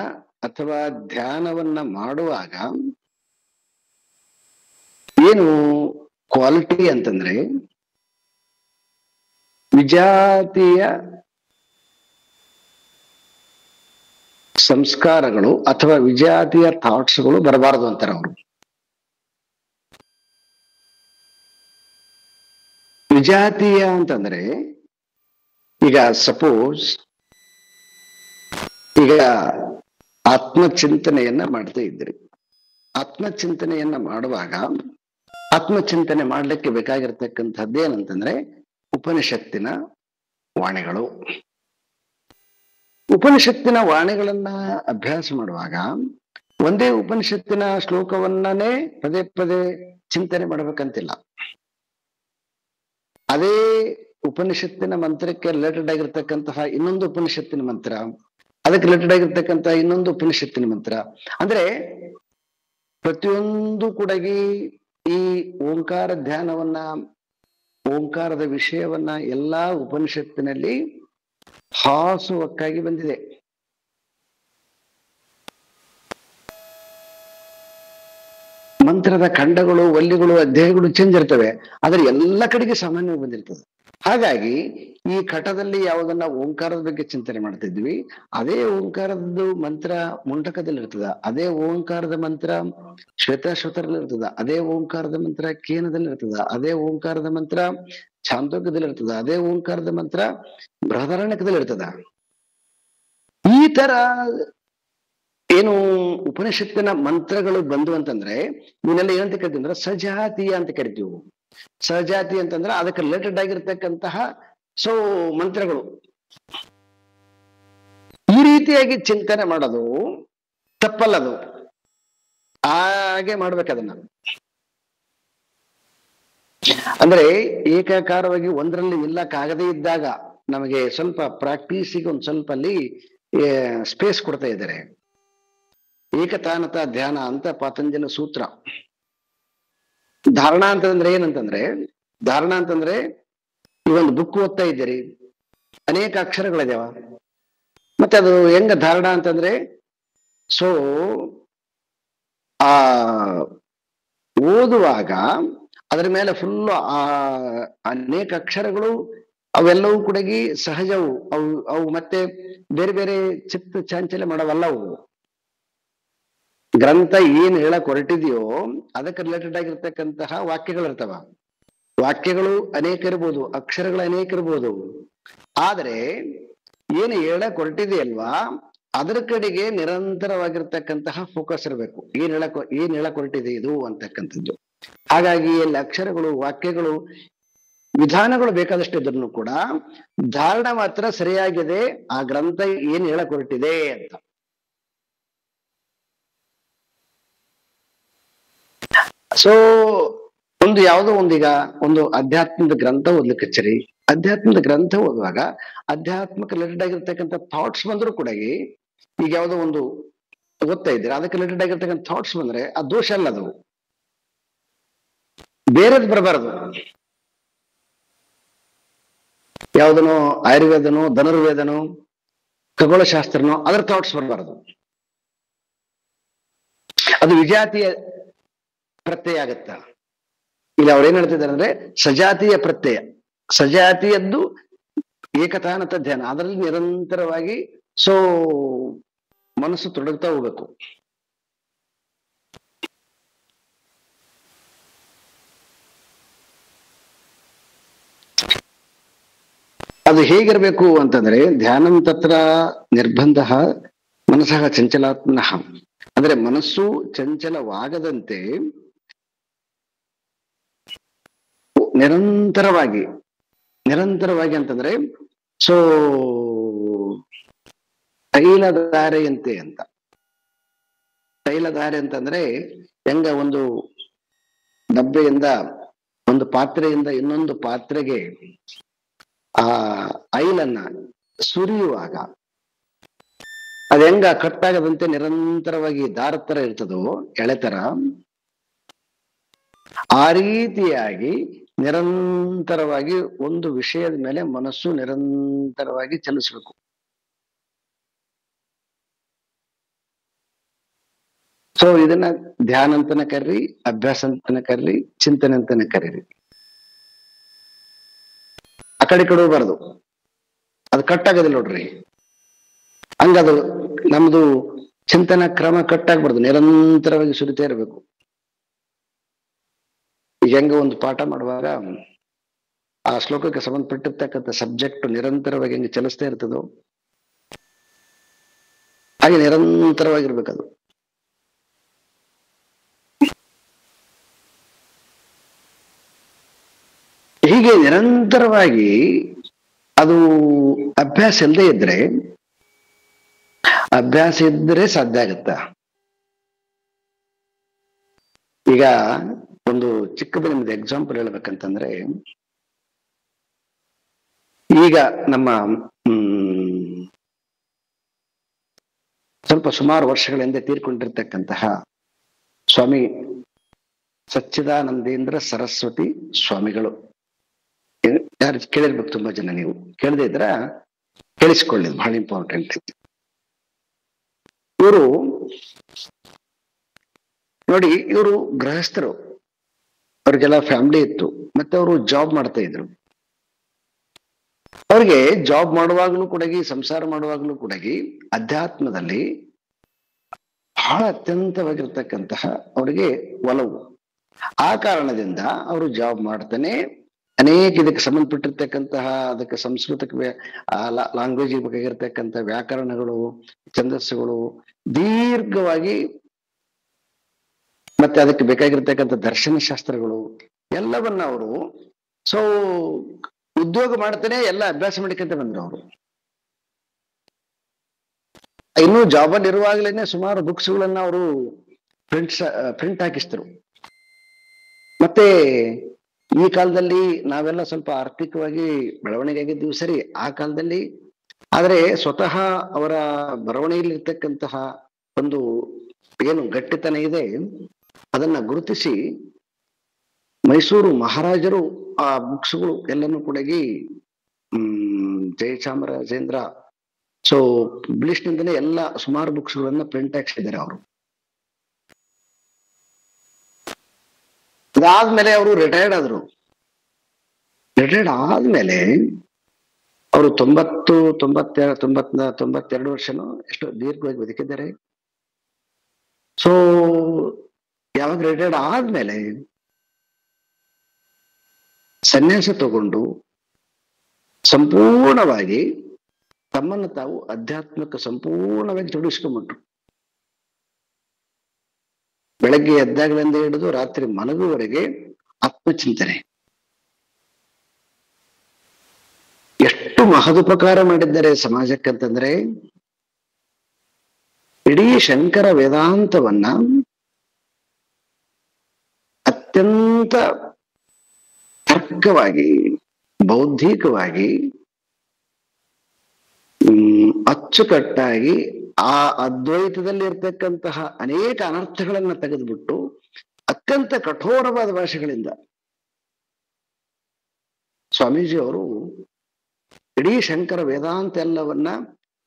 ಅಥವಾ ಧ್ಯಾನವನ್ನ ಮಾಡುವಾಗ ಏನು ಕ್ವಾಲಿಟಿ ಅಂತಂದ್ರೆ ವಿಜಾತಿಯ ಸಂಸ್ಕಾರಗಳು ಅಥವಾ ವಿಜಾತಿಯ ಥಾಟ್ಸ್ಗಳು ಬರಬಾರದು ಅಂತಾರೆ ಅವರು. ವಿಜಾತೀಯ ಅಂತಂದ್ರೆ ಈಗ ಸಪೋಸ್ ಈಗ ಆತ್ಮಚಿಂತನೆಯನ್ನ ಮಾಡ್ತಾ ಇದ್ರಿ. ಆತ್ಮಚಿಂತನೆಯನ್ನ ಮಾಡುವಾಗ ಆತ್ಮಚಿಂತನೆ ಮಾಡ್ಲಿಕ್ಕೆ ಬೇಕಾಗಿರ್ತಕ್ಕಂಥದ್ದೇನಂತಂದ್ರೆ ಉಪನಿಷತ್ತಿನ ವಾಣಿಗಳು. ಉಪನಿಷತ್ತಿನ ವಾಣಿಗಳನ್ನ ಅಭ್ಯಾಸ ಮಾಡುವಾಗ ಒಂದೇ ಉಪನಿಷತ್ತಿನ ಶ್ಲೋಕವನ್ನೇ ಪದೇ ಪದೇ ಚಿಂತನೆ ಮಾಡ್ಬೇಕಂತಿಲ್ಲ. ಅದೇ ಉಪನಿಷತ್ತಿನ ಮಂತ್ರಕ್ಕೆ ರಿಲೇಟೆಡ್ ಆಗಿರ್ತಕ್ಕಂತಹ ಇನ್ನೊಂದು ಉಪನಿಷತ್ತಿನ ಮಂತ್ರ, ಅದಕ್ಕೆ ರಿಲೇಟೆಡ್ ಆಗಿರ್ತಕ್ಕಂತಹ ಇನ್ನೊಂದು ಉಪನಿಷತ್ತಿನ ಮಂತ್ರ, ಅಂದ್ರೆ ಪ್ರತಿಯೊಂದು ಕೂಡ ಈ ಓಂಕಾರ ಧ್ಯಾನವನ್ನ, ಓಂಕಾರದ ವಿಷಯವನ್ನ ಎಲ್ಲಾ ಉಪನಿಷತ್ತಿನಲ್ಲಿ ಹಾಸುವಕ್ಕಾಗಿ ಬಂದಿದೆ. ಮಂತ್ರದ ಖಂಡಗಳು, ವಲ್ಲಿಗಳು, ಅಧ್ಯಾಯಗಳು ಚೇಂಜ್ ಇರ್ತವೆ, ಆದ್ರೆ ಎಲ್ಲ ಕಡೆಗೆ ಸಾಮಾನ್ಯವಾಗಿ ಬಂದಿರ್ತದೆ. ಹಾಗಾಗಿ ಈ ಕಟದಲ್ಲಿ ಯಾವುದನ್ನ ಓಂಕಾರದ ಬಗ್ಗೆ ಚಿಂತನೆ ಮಾಡ್ತಿದ್ವಿ, ಅದೇ ಓಂಕಾರದ ಮಂತ್ರ ಮುಂಡಕದಲ್ಲಿ ಇರ್ತದ, ಅದೇ ಓಂಕಾರದ ಮಂತ್ರ ಶ್ವೇತಾಶ್ವತರಲ್ಲಿ ಇರ್ತದ, ಅದೇ ಓಂಕಾರದ ಮಂತ್ರ ಕೇನದಲ್ಲಿ ಇರ್ತದ, ಅದೇ ಓಂಕಾರದ ಮಂತ್ರ ಛಾಂದೋಗ್ಯದಲ್ಲಿ ಇರ್ತದ, ಅದೇ ಓಂಕಾರದ ಮಂತ್ರ ಬೃಹದಾರಣ್ಯಕದಲ್ಲಿ ಇರ್ತದ. ಈ ತರ ಏನು ಉಪನಿಷತ್ತಿನ ಮಂತ್ರಗಳು ಬಂದು ಅಂತಂದ್ರೆ ಇವನ್ನೆಲ್ಲ ಏನಂತ ಕರಿತೀವಿ ಅಂದ್ರೆ ಸಜಾತೀಯ ಅಂತ ಕರಿತೀವಿ. ಸಜಾತಿ ಅಂತಂದ್ರೆ ಅದಕ್ಕೆ ರಿಲೇಟೆಡ್ ಆಗಿರ್ತಕ್ಕಂತಹ ಮಂತ್ರಗಳು. ಈ ರೀತಿಯಾಗಿ ಚಿಂತನೆ ಮಾಡೋದು ತಪ್ಪಲ್ಲದು, ಹಾಗೆ ಮಾಡ್ಬೇಕದನ್ನ. ಅಂದ್ರೆ ಏಕಾಕಾರವಾಗಿ ಒಂದರಲ್ಲಿ ನಿಲ್ಲಕ್ಕಾಗದೇ ಇದ್ದಾಗ ನಮಗೆ ಸ್ವಲ್ಪ ಪ್ರಾಕ್ಟೀಸಿಗೆ ಒಂದ್ ಸ್ವಲ್ಪ ಅಲ್ಲಿ ಸ್ಪೇಸ್ ಕೊಡ್ತಾ ಇದ್ದಾರೆ. ಏಕತಾನತ ಧ್ಯಾನ ಅಂತ ಪಾತಂಜಲ ಸೂತ್ರ. ಧಾರಣ ಅಂತಂದ್ರೆ ಏನಂತಂದ್ರೆ, ಧಾರಣ ಅಂತಂದ್ರೆ ಈ ಒಂದು ಬುಕ್ ಓದ್ತಾ ಇದ್ದೀರಿ, ಅನೇಕ ಅಕ್ಷರಗಳಿದಾವ, ಮತ್ತೆ ಅದು ಹೆಂಗ ಧಾರಣ ಅಂತಂದ್ರೆ ಆ ಓದುವಾಗ ಅದರ ಮೇಲೆ ಫುಲ್ ಅನೇಕ ಅಕ್ಷರಗಳು ಅವೆಲ್ಲವೂ ಕೂಡ ಸಹಜವು, ಅವು ಮತ್ತೆ ಬೇರೆ ಬೇರೆ ಚಿತ್ತ ಚಾಂಚಲ್ಯ ಮಾಡವಲ್ಲವು. ಗ್ರಂಥ ಏನ್ ಹೇಳಕ್ ಹೊರಟಿದೆಯೋ ಅದಕ್ಕೆ ರಿಲೇಟೆಡ್ ಆಗಿರ್ತಕ್ಕಂತಹ ವಾಕ್ಯಗಳಿರ್ತಾವ. ವಾಕ್ಯಗಳು ಅನೇಕ ಇರ್ಬೋದು, ಅಕ್ಷರಗಳು ಅನೇಕ ಇರ್ಬೋದು, ಆದ್ರೆ ಏನು ಹೇಳಕ್ ಹೊರಟಿದೆಯಲ್ವಾ ಅದರ ಕಡೆಗೆ ನಿರಂತರವಾಗಿರ್ತಕ್ಕಂತಹ ಫೋಕಸ್ ಇರಬೇಕು. ಏನ್ ಹೇಳಕ್ ಹೊರಟಿದೆ ಇದು ಅಂತಕ್ಕಂಥದ್ದು. ಹಾಗಾಗಿ ಇಲ್ಲಿ ಅಕ್ಷರಗಳು, ವಾಕ್ಯಗಳು, ವಿಧಾನಗಳು ಬೇಕಾದಷ್ಟು ಇದ್ರೂ ಕೂಡ ಧಾರಣ ಮಾತ್ರ ಸರಿಯಾಗಿದೆ, ಆ ಗ್ರಂಥ ಏನ್ ಹೇಳಕ್ ಹೊರಟಿದೆ ಅಂತ. ಒಂದು ಯಾವುದೋ ಒಂದೀಗ ಒಂದು ಅಧ್ಯಾತ್ಮದ ಗ್ರಂಥ ಓದ್ಲಿಕ್ಕೆ ಹಚ್ಚರಿ. ಅಧ್ಯಾತ್ಮದ ಗ್ರಂಥ ಓದುವಾಗ ಅಧ್ಯಾತ್ಮಕ್ಕೆ ರಿಲೇಟೆಡ್ ಆಗಿರ್ತಕ್ಕಂಥ ಥಾಟ್ಸ್ ಬಂದ್ರು ಕೂಡ ಈಗ ಯಾವುದೋ ಒಂದು ಓದ್ತಾ ಇದ್ದೀರಾ, ಅದಕ್ಕೆ ರಿಲೇಟೆಡ್ ಆಗಿರ್ತಕ್ಕಂಥ ಥಾಟ್ಸ್ ಬಂದ್ರೆ ಆ ದೋಷ ಅಲ್ಲ, ಅದು ಬೇರೆದ್ ಬರಬಾರದು. ಯಾವುದನೋ ಆಯುರ್ವೇದನೋ ಧನುರ್ವೇದನೋ ಖಗೋಳಶಾಸ್ತ್ರನೋ ಅದರ ಥಾಟ್ಸ್ ಬರಬಾರದು. ಅದು ವಿಜಾತಿಯ ಪ್ರತ್ಯಯ ಆಗತ್ತ. ಇಲ್ಲಿ ಅವ್ರೇನ್ ಹೇಳ್ತಿದ್ದಾರೆ ಅಂದ್ರೆ ಸಜಾತಿಯ ಪ್ರತ್ಯಯ, ಸಜಾತಿಯದ್ದು ಏಕತಾನತ ಧ್ಯಾನ, ಅದರಲ್ಲಿ ನಿರಂತರವಾಗಿ ಮನಸ್ಸು ತೊಡಗ್ತಾ ಹೋಗ್ಬೇಕು. ಅದು ಹೇಗಿರ್ಬೇಕು ಅಂತಂದ್ರೆ ಧ್ಯಾನಂ ತತ್ರ ನಿರ್ಬಂಧ ಮನಸ್ಸಃ ಚಂಚಲಾತ್ಮನಃ, ಅಂದ್ರೆ ಮನಸ್ಸು ಚಂಚಲವಾಗದಂತೆ ನಿರಂತರವಾಗಿ ಅಂತಂದ್ರೆ ತೈಲಧಾರೆಯಂತೆ ಅಂತ. ತೈಲಧಾರೆ ಅಂತಂದ್ರೆ ಹೆಂಗ ಒಂದು ಡಬ್ಬೆಯಿಂದ ಒಂದು ಪಾತ್ರೆಯಿಂದ ಇನ್ನೊಂದು ಪಾತ್ರೆಗೆ ಆ ಐಲನ್ನ ಸುರಿಯುವಾಗ ಅದ ಹೆಂಗ ಕಟ್ಟಾಗದಂತೆ ನಿರಂತರವಾಗಿ ದಾರ ತರ ಇರ್ತದೋ, ಎಳೆತರ, ಆ ರೀತಿಯಾಗಿ ನಿರಂತರವಾಗಿ ಒಂದು ವಿಷಯದ ಮೇಲೆ ಮನಸ್ಸು ನಿರಂತರವಾಗಿ ಚಲಿಸಬೇಕು. ಇದನ್ನ ಧ್ಯಾನ ಅಂತನ ಕರ್ರಿ, ಅಭ್ಯಾಸ ಅಂತನ ಕರ್ರಿ, ಚಿಂತನೆ ಅಂತನ ಕರೀರಿ. ಆ ಕಡೆ ಹೋಗ್ಬಾರ್ದು, ಅದು ಕಟ್ಟಾಗದಿಲ್ಲ ನೋಡ್ರಿ. ಹಂಗದು ನಮ್ದು ಚಿಂತನ ಕ್ರಮ ಕಟ್ಟಾಗ್ಬಾರ್ದು, ನಿರಂತರವಾಗಿ ಸುರಿತಾ ಇರಬೇಕು. ಈಗ ಹೆಂಗ ಒಂದು ಪಾಠ ಮಾಡುವಾಗ ಆ ಶ್ಲೋಕಕ್ಕೆ ಸಂಬಂಧಪಟ್ಟಿರ್ತಕ್ಕಂಥ ಸಬ್ಜೆಕ್ಟ್ ನಿರಂತರವಾಗಿ ಹೆಂಗೆ ಚಲಿಸ್ತಾ ಇರ್ತದೋ ಹಾಗೆ ನಿರಂತರವಾಗಿರ್ಬೇಕದು. ಹೀಗೆ ನಿರಂತರವಾಗಿ ಅದು ಅಭ್ಯಾಸ ಇಲ್ಲದೆ ಇದ್ರೆ, ಅಭ್ಯಾಸ ಇದ್ರೆ ಸಾಧ್ಯ ಆಗತ್ತ. ಈಗ ಒಂದು ಚಿಕ್ಕದು ನಿಮ್ದು ಎಕ್ಸಾಂಪಲ್ ಹೇಳ್ಬೇಕಂತಂದ್ರೆ, ಈಗ ನಮ್ಮ ಸ್ವಲ್ಪ ಸುಮಾರು ವರ್ಷಗಳ ಹಿಂದೆ ತೀರ್ಕೊಂಡಿರ್ತಕ್ಕಂತಹ ಸ್ವಾಮಿ ಸಚ್ಚಿದಾನಂದೇಂದ್ರ ಸರಸ್ವತಿ ಸ್ವಾಮಿಗಳು, ಯಾರು ಕೇಳಿರ್ಬೇಕು, ತುಂಬಾ ಜನ. ನೀವು ಕೇಳದೇ ಇದ್ರ ಕೇಳಿಸ್ಕೊಳ್ಳಿ, ಬಹಳ ಇಂಪಾರ್ಟೆಂಟ್. ಇವರು ನೋಡಿ, ಇವರು ಗೃಹಸ್ಥರು, ಅವ್ರಿಗೆಲ್ಲ ಫ್ಯಾಮಿಲಿ ಇತ್ತು, ಮತ್ತೆ ಅವರು ಜಾಬ್ ಮಾಡ್ತಾ ಇದ್ರು. ಅವ್ರಿಗೆ ಜಾಬ್ ಮಾಡುವಾಗ್ಲೂ ಕೂಡ, ಸಂಸಾರ ಮಾಡುವಾಗ್ಲೂ ಕೂಡ ಅಧ್ಯಾತ್ಮದಲ್ಲಿ ಬಹಳ ಅತ್ಯಂತವಾಗಿರ್ತಕ್ಕಂತಹ ಅವರಿಗೆ ಒಲವು. ಆ ಕಾರಣದಿಂದ ಅವರು ಜಾಬ್ ಮಾಡ್ತಾನೆ ಅನೇಕ ಇದಕ್ಕೆ ಸಂಬಂಧಪಟ್ಟಿರ್ತಕ್ಕಂತಹ, ಅದಕ್ಕೆ ಸಂಸ್ಕೃತಕ್ಕೆ ಲ್ಯಾಂಗ್ವೇಜ್ ಬೇಕಾಗಿರ್ತಕ್ಕಂಥ ವ್ಯಾಕರಣಗಳು, ಛಂದಸ್ಸುಗಳು ದೀರ್ಘವಾಗಿ, ಮತ್ತೆ ಅದಕ್ಕೆ ಬೇಕಾಗಿರ್ತಕ್ಕಂಥ ದರ್ಶನ ಶಾಸ್ತ್ರಗಳು ಎಲ್ಲವನ್ನ ಅವರು ಉದ್ಯೋಗ ಮಾಡ್ತಾನೆ ಎಲ್ಲ ಅಭ್ಯಾಸ ಮಾಡಿಕಂತ ಬಂದ್ರು. ಅವರು ಇನ್ನು ಜಾಬಲ್ಲಿ ಇರುವಾಗಲೇನೆ ಸುಮಾರು ಬುಕ್ಸ್ಗಳನ್ನ ಅವರು ಪ್ರಿಂಟ್ ಹಾಕಿಸ್ತರು. ಮತ್ತೆ ಈ ಕಾಲದಲ್ಲಿ ನಾವೆಲ್ಲ ಸ್ವಲ್ಪ ಆರ್ಥಿಕವಾಗಿ ಬೆಳವಣಿಗೆ ಆಗಿದ್ದೀವಿ ಸರಿ, ಆ ಕಾಲದಲ್ಲಿ ಆದ್ರೆ ಸ್ವತಃ ಅವರ ಬರವಣಿಗೆಯಲ್ಲಿರ್ತಕ್ಕಂತಹ ಒಂದು ಏನು ಗಟ್ಟಿತನ ಇದೆ ಅದನ್ನ ಗುರುತಿಸಿ ಮೈಸೂರು ಮಹಾರಾಜರು ಆ ಬುಕ್ಸ್ಗಳು ಎಲ್ಲನೂ ಕೂಡ ಜಯಚಾಮರಾಜೇಂದ್ರ ಪಬ್ಲಿಷ್ ನಿಂದಲೇ ಎಲ್ಲ ಸುಮಾರು ಬುಕ್ಸ್ಗಳನ್ನ ಪ್ರಿಂಟ್ ಹಾಕ್ಸಿದ್ದಾರೆ ಅವರು. ಅದಾದ್ಮೇಲೆ ಅವರು ರಿಟೈರ್ಡ್ ಆದ್ರು. ರಿಟೈರ್ಡ್ ಆದ್ಮೇಲೆ ಅವರು 92 ವರ್ಷನೋ ಎಷ್ಟು ದೀರ್ಘವಾಗಿ ಬದುಕಿದ್ದಾರೆ. ಯಾವಾಗ ರಿಟೈರ್ಡ್ ಆದ್ಮೇಲೆ ಸನ್ಯಾಸ ತಗೊಂಡು ಸಂಪೂರ್ಣವಾಗಿ ತಮ್ಮನ್ನು ತಾವು ಅಧ್ಯಾತ್ಮಕ್ಕೆ ಸಂಪೂರ್ಣವಾಗಿ ತೊಡಗಿಸ್ಕೊಂಡ್ಬಿಟ್ರು. ಬೆಳಗ್ಗೆ ಎದ್ದಾಗಲಿಂದ ಹಿಡಿದು ರಾತ್ರಿ ಮಲಗುವವರೆಗೆ ಆತ್ಮಚಿಂತನೆ. ಎಷ್ಟು ಮಹದುಪಕಾರ ಮಾಡಿದ್ದಾರೆ ಸಮಾಜಕ್ಕಂತಂದ್ರೆ, ಇಡೀ ಶಂಕರ ವೇದಾಂತವನ್ನ ಅತ್ಯಂತ ತರ್ಕವಾಗಿ, ಬೌದ್ಧಿಕವಾಗಿ ಅಚ್ಚುಕಟ್ಟಾಗಿ ಆ ಅದ್ವೈತದಲ್ಲಿ ಇರ್ತಕ್ಕಂತಹ ಅನೇಕ ಅನರ್ಥಗಳನ್ನ ತೆಗೆದುಬಿಟ್ಟು ಅತ್ಯಂತ ಕಠೋರವಾದ ಭಾಷೆಗಳಿಂದ ಸ್ವಾಮೀಜಿ ಅವರು ಇಡೀ ಶಂಕರ ವೇದಾಂತ ಎಲ್ಲವನ್ನ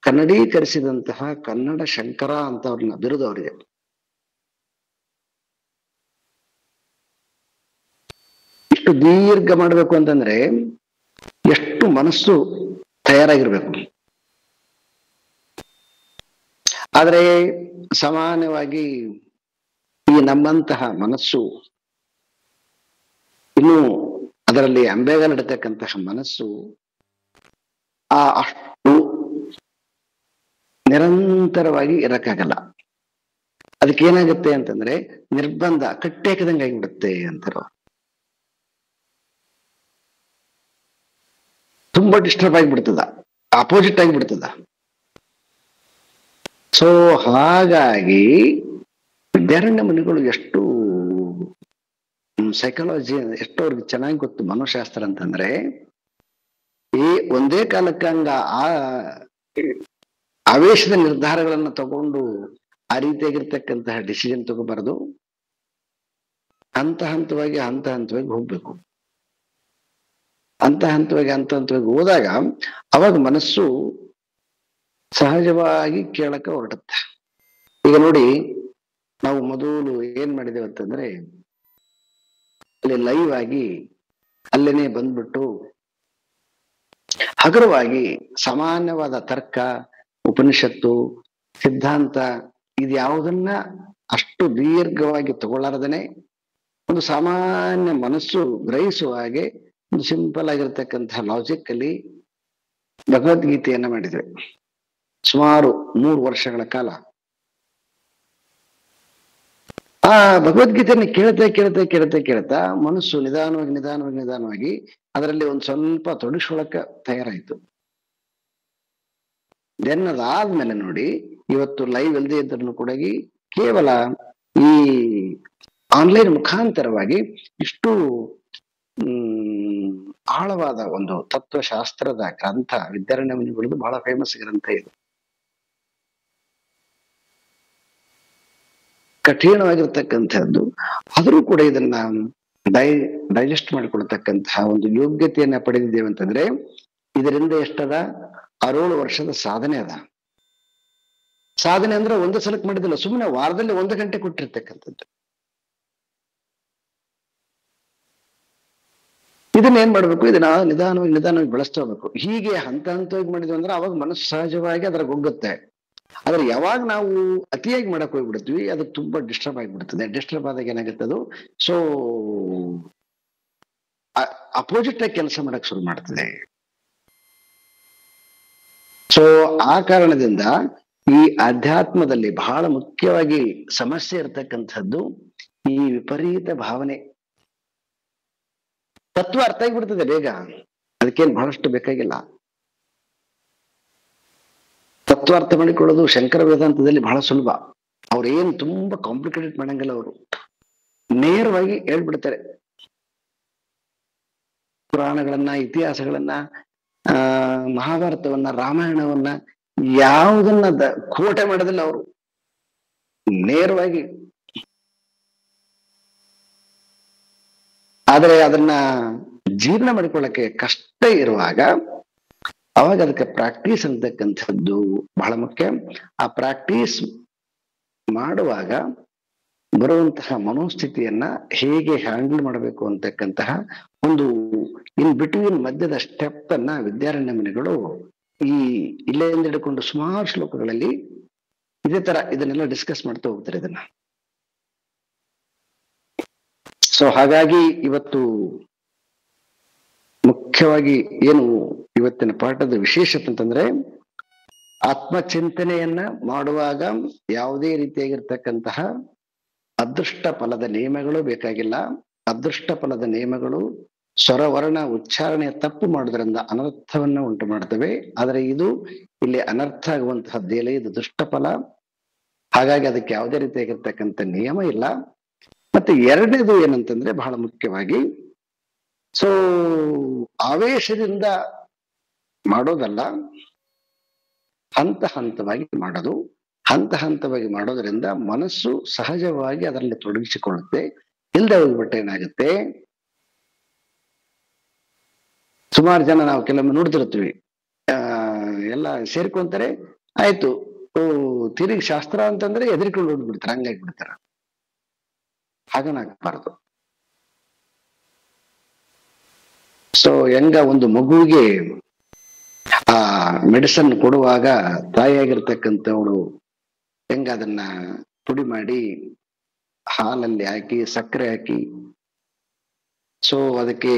ಕನ್ನಡೀಕರಿಸಿದಂತಹ ಕನ್ನಡ ಶಂಕರ ಅಂತ ಅವ್ರನ್ನ ಬಿರುದು ಅವರಿಗೆ. ಇಷ್ಟು ದೀರ್ಘ ಮಾಡಬೇಕು ಅಂತಂದ್ರೆ ಎಷ್ಟು ಮನಸ್ಸು ತಯಾರಾಗಿರ್ಬೇಕು. ಆದರೆ ಸಾಮಾನ್ಯವಾಗಿ ಈ ನಮ್ಮಂತಹ ಮನಸ್ಸು, ಇನ್ನು ಅದರಲ್ಲಿ ಅಂಬೆಗಾಲಿಡತಕ್ಕಂತಹ ಮನಸ್ಸು ಅಷ್ಟು ನಿರಂತರವಾಗಿ ಇರಕ್ಕಾಗಲ್ಲ. ಅದಕ್ಕೆ ಏನಾಗುತ್ತೆ ಅಂತಂದ್ರೆ ನಿರ್ಬಂಧ ಕಟ್ಟೇಕದಂಗೆ ಆಗಿಬಿಡುತ್ತೆ ಅಂತಾರ. ತುಂಬಾ ಡಿಸ್ಟರ್ಬ್ ಆಗಿಬಿಡ್ತದ, ಅಪೋಸಿಟ್ ಆಗಿಬಿಡ್ತದ. ಸೊ ಹಾಗಾಗಿ ವಿದ್ಯಾರಣ್ಯ ಮುನಿಗಳು ಎಷ್ಟು ಸೈಕಾಲಜಿ ಎಷ್ಟು ಅವ್ರಿಗೆ ಚೆನ್ನಾಗಿ ಗೊತ್ತು ಮನೋಶಾಸ್ತ್ರ ಅಂತಂದ್ರೆ, ಈ ಒಂದೇ ಕಾಲಕ್ಕಂಗ ಆ ಆವೇಶದ ನಿರ್ಧಾರಗಳನ್ನ ತಗೊಂಡು ಆ ರೀತಿಯಾಗಿರ್ತಕ್ಕಂತಹ ಡಿಸಿಷನ್ ತಗೋಬಾರದು. ಹಂತ ಹಂತವಾಗಿ ಹೋಗ್ಬೇಕು. ಹಂತ ಹಂತವಾಗಿ ಹೋದಾಗ ಅವಾಗ ಮನಸ್ಸು ಸಹಜವಾಗಿ ಕೇಳಕ್ಕೆ ಹೊರಡುತ್ತೆ. ಈಗ ನೋಡಿ, ನಾವು ಮೊದಲು ಏನ್ ಮಾಡಿದೇವೆ ಅಂತಂದ್ರೆ, ಅಲ್ಲಿ ಲೈವ್ ಆಗಿ ಅಲ್ಲೇನೆ ಬಂದ್ಬಿಟ್ಟು ಹಗುರವಾಗಿ ಸಾಮಾನ್ಯವಾದ ತರ್ಕ, ಉಪನಿಷತ್ತು, ಸಿದ್ಧಾಂತ ಇದ್ಯಾವುದನ್ನ ಅಷ್ಟು ದೀರ್ಘವಾಗಿ ತಗೊಳ್ಳಾರದೇನೆ ಒಂದು ಸಾಮಾನ್ಯ ಮನಸ್ಸು ಗ್ರಹಿಸುವ ಹಾಗೆ ಒಂದು ಸಿಂಪಲ್ ಆಗಿರ್ತಕ್ಕಂತಹ ಲಾಜಿಕ್ ಅಲ್ಲಿ ಭಗವದ್ಗೀತೆಯನ್ನ ಮಾಡಿದ್ವಿ ಸುಮಾರು 3 ವರ್ಷಗಳ ಕಾಲ. ಆ ಭಗವದ್ಗೀತೆಯನ್ನು ಕೇಳ್ತಾ ಮನಸ್ಸು ನಿಧಾನವಾಗಿ ಅದರಲ್ಲಿ ಒಂದು ಸ್ವಲ್ಪ ತೊಡಗಿಸ್ಕೊಳಕ ತಯಾರಾಯ್ತು. ದೆನ್ ಅದಾದ್ಮೇಲೆ ನೋಡಿ, ಇವತ್ತು ಲೈವ್ ಇಲ್ಲದೆ ಇದ್ರೂ ಕೂಡ ಕೇವಲ ಈ ಆನ್ಲೈನ್ ಮುಖಾಂತರವಾಗಿ ಇಷ್ಟು ಆಳವಾದ ಒಂದು ತತ್ವಶಾಸ್ತ್ರದ ಗ್ರಂಥ ವಿದ್ಯಾರಣ್ಯ ಮುನಿಗಳದ್ದು ಬಹಳ ಫೇಮಸ್ ಗ್ರಂಥ ಇದು. ಕಠಿಣವಾಗಿರ್ತಕ್ಕಂಥದ್ದು, ಆದರೂ ಕೂಡ ಇದನ್ನ ಡೈಜೆಸ್ಟ್ ಮಾಡಿಕೊಳ್ತಕ್ಕಂತಹ ಒಂದು ಯೋಗ್ಯತೆಯನ್ನ ಪಡೆದಿದ್ದೇವೆ ಅಂತಂದ್ರೆ ಇದರಿಂದ ಎಷ್ಟದ 6 ವರ್ಷದ ಸಾಧನೆ ಅದ. ಸಾಧನೆ ಅಂದ್ರೆ ಒಂದು ಸಲಕ್ಕೆ ಮಾಡಿದಿಲ್ಲ, ಸುಮ್ಮನೆ ವಾರದಲ್ಲಿ 1 ಗಂಟೆ ಕೊಟ್ಟಿರ್ತಕ್ಕಂಥದ್ದು. ಇದನ್ನ ಏನ್ ಮಾಡ್ಬೇಕು, ಇದನ್ನ ನಿಧಾನವಾಗಿ ಬೆಳೆಸ್ತಾ ಹೋಗ್ಬೇಕು. ಹೀಗೆ ಹಂತ ಹಂತವಾಗಿ ಮಾಡಿದ್ವಿ ಅಂದ್ರೆ ಅವಾಗ ಮನಸ್ಸು ಸಹಜವಾಗಿ ಅದ್ರ ಹೋಗುತ್ತೆ. ಆದ್ರೆ ಯಾವಾಗ ನಾವು ಅತಿಯಾಗಿ ಮಾಡಕ್ ಹೋಗ್ಬಿಡ್ತೀವಿ, ಅದು ತುಂಬಾ ಡಿಸ್ಟರ್ಬ್ ಆಗಿಬಿಡ್ತದೆ. ಡಿಸ್ಟರ್ಬ್ ಆದಾಗ ಏನಾಗುತ್ತೆ, ಅದು ಸೊ ಅಪೋಸಿಟ್ ಆಗಿ ಕೆಲಸ ಮಾಡಕ್ ಶುರು ಮಾಡ್ತದೆ. ಸೊ ಆ ಕಾರಣದಿಂದ ಈ ಅಧ್ಯಾತ್ಮದಲ್ಲಿ ಬಹಳ ಮುಖ್ಯವಾಗಿ ಸಮಸ್ಯೆ ಇರತಕ್ಕಂಥದ್ದು ಈ ವಿಪರೀತ ಭಾವನೆ. ತತ್ವ ಅರ್ಥ ಆಗಿಬಿಡ್ತದೆ ಬೇಗ, ಅದಕ್ಕೇನು ಬಹಳಷ್ಟು ಬೇಕಾಗಿಲ್ಲ. ತತ್ವ ಅರ್ಥ ಮಾಡಿಕೊಳ್ಳೋದು ಶಂಕರ ವೇದಾಂತದಲ್ಲಿ ಬಹಳ ಸುಲಭ. ಅವ್ರೇನು ತುಂಬಾ ಕಾಂಪ್ಲಿಕೇಟೆಡ್ ಮಾಡಂಗಿಲ್ಲ, ಅವರು ನೇರವಾಗಿ ಹೇಳ್ಬಿಡ್ತಾರೆ. ಪುರಾಣಗಳನ್ನ, ಇತಿಹಾಸಗಳನ್ನ, ಮಹಾಭಾರತವನ್ನ, ರಾಮಾಯಣವನ್ನ ಯಾವುದನ್ನ ಕೋಟೆ ಮಾಡೋದಿಲ್ಲ ಅವರು, ನೇರವಾಗಿ. ಆದರೆ ಅದನ್ನ ಜೀರ್ಣ ಮಾಡಿಕೊಳ್ಳಕ್ಕೆ ಕಷ್ಟ ಇರುವಾಗ ಅವಾಗ ಅದಕ್ಕೆ ಪ್ರಾಕ್ಟೀಸ್ ಅಂತಕ್ಕಂಥದ್ದು ಬಹಳ ಮುಖ್ಯ. ಆ ಪ್ರಾಕ್ಟೀಸ್ ಮಾಡುವಾಗ ಬರುವಂತಹ ಮನೋಸ್ಥಿತಿಯನ್ನ ಹೇಗೆ ಹ್ಯಾಂಡಲ್ ಮಾಡಬೇಕು ಅಂತಕ್ಕಂತಹ ಒಂದು ಇನ್ ಬಿಟ್ವೀನ್ ಮಧ್ಯದ ಸ್ಟೆಪ್ ಅನ್ನ ವಿದ್ಯಾರಣ್ಯ ಮುನಿಗಳು ಇಲ್ಲೇ ಹಿಡ್ಕೊಂಡು ಸುಮಾರು ಶ್ಲೋಕಗಳಲ್ಲಿ ಇದೇ ತರ ಇದನ್ನೆಲ್ಲ ಡಿಸ್ಕಸ್ ಮಾಡ್ತಾ ಹೋಗ್ತಾರೆ ಇದನ್ನ. ಸೊ ಹಾಗಾಗಿ ಇವತ್ತು ಮುಖ್ಯವಾಗಿ ಏನು ಇವತ್ತಿನ ಪಾಠದ ವಿಶೇಷತೆ ಅಂತಂದ್ರೆ, ಆತ್ಮಚಿಂತನೆಯನ್ನ ಮಾಡುವಾಗ ಯಾವುದೇ ರೀತಿಯಾಗಿರ್ತಕ್ಕಂತಹ ಅದೃಷ್ಟ ಫಲದ ನಿಯಮಗಳು ಬೇಕಾಗಿಲ್ಲ. ಅದೃಷ್ಟ ಫಲದ ನಿಯಮಗಳು ಸ್ವರವರ್ಣ ಉಚ್ಚಾರಣೆಯ ತಪ್ಪು ಮಾಡೋದ್ರಿಂದ ಅನರ್ಥವನ್ನ ಉಂಟು ಮಾಡ್ತವೆ. ಆದರೆ ಇದು ಇಲ್ಲಿ ಅನರ್ಥ ಆಗುವಂತಹದ್ದೇಲೆ, ಇದು ದುಷ್ಟ ಫಲ. ಹಾಗಾಗಿ ಅದಕ್ಕೆ ಯಾವುದೇ ರೀತಿಯಾಗಿರ್ತಕ್ಕಂಥ ನಿಯಮ ಇಲ್ಲ. ಮತ್ತೆ ಎರಡನೇದು ಏನಂತಂದ್ರೆ, ಬಹಳ ಮುಖ್ಯವಾಗಿ ಸೊ ಆವೇಶದಿಂದ ಮಾಡೋದಲ್ಲ, ಹಂತ ಹಂತವಾಗಿ ಮಾಡೋದು. ಹಂತ ಹಂತವಾಗಿ ಮಾಡೋದ್ರಿಂದ ಮನಸ್ಸು ಸಹಜವಾಗಿ ಅದರಲ್ಲಿ ತೊಡಗಿಸಿಕೊಳ್ಳುತ್ತೆ. ಇಲ್ಲದೆ ಹೋಗ್ಬಿಟ್ಟು ಏನಾಗುತ್ತೆ, ಸುಮಾರು ಜನ ನಾವು ಕೆಲವೊಮ್ಮೆ ನೋಡ್ತಿರ್ತೀವಿ, ಆ ಎಲ್ಲ ಸೇರ್ಕೊಂತಾರೆ, ಆಯ್ತು ತಿರುಗಿ ಶಾಸ್ತ್ರ ಅಂತಂದ್ರೆ ಎದುರಿಕೊಂಡು ಹೋಗ್ಬಿಡ್ತಾರೆ, ಹಂಗಾಗ್ಬಿಡ್ತಾರ. ಹಾಗನಾಗಬಾರದು. ಸೊ ಹೆಂಗ ಒಂದು ಮಗುವಿಗೆ ಆ ಮೆಡಿಸನ್ ಕೊಡುವಾಗ ತಾಯಿಯಾಗಿರ್ತಕ್ಕಂಥವಳು ಹೆಂಗ ಅದನ್ನ ಪುಡಿ ಮಾಡಿ ಹಾಲಲ್ಲಿ ಹಾಕಿ ಸಕ್ಕರೆ ಹಾಕಿ, ಸೊ ಅದಕ್ಕೆ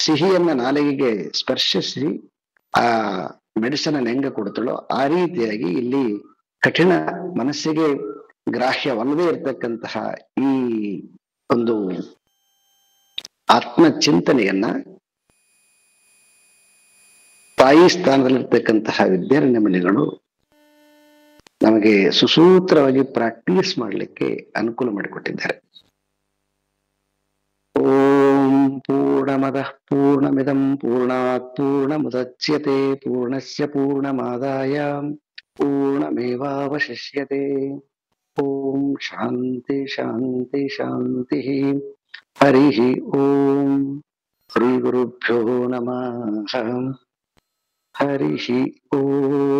ಸಿಹಿಯನ್ನ ನಾಲಿಗೆಗೆ ಸ್ಪರ್ಶಿಸಿ ಆ ಮೆಡಿಸನ್ ಅನ್ನು ಹೆಂಗ ಕೊಡ್ತಾಳೋ ಆ ರೀತಿಯಾಗಿ ಇಲ್ಲಿ ಕಠಿಣ ಮನಸ್ಸಿಗೆ ಗ್ರಾಹ್ಯವಲ್ಲದೆ ಇರತಕ್ಕಂತಹ ಈ ಒಂದು ಆತ್ಮ ಚಿಂತನೆಯನ್ನ ತಾಯಿ ಸ್ಥಾನದಲ್ಲಿರ್ತಕ್ಕಂತಹ ವಿದ್ಯಾರಣ್ಯ ಮುನಿಗಳು ನಮಗೆ ಸುಸೂತ್ರವಾಗಿ ಪ್ರಾಕ್ಟೀಸ್ ಮಾಡಲಿಕ್ಕೆ ಅನುಕೂಲ ಮಾಡಿಕೊಟ್ಟಿದ್ದಾರೆ. ಓಂ ಪೂರ್ಣಮದಃ ಪೂರ್ಣಮಿದಂ ಪೂರ್ಣಾತ್ ಪೂರ್ಣಮುದಚ್ಯತೆ ಪೂರ್ಣಸ್ಯ ಪೂರ್ಣಮಾದಾಯ ಪೂರ್ಣಮೇವಾವಶಿಷ್ಯತೆ. ಓಂ ಶಾಂತಿ ಶಾಂತಿ ಶಾಂತಿ. ಹರಿ ಓಂ. ಶ್ರೀ ಗುರುಭ್ಯೋ ನಮಃ. ಹರಿ ಓಂ.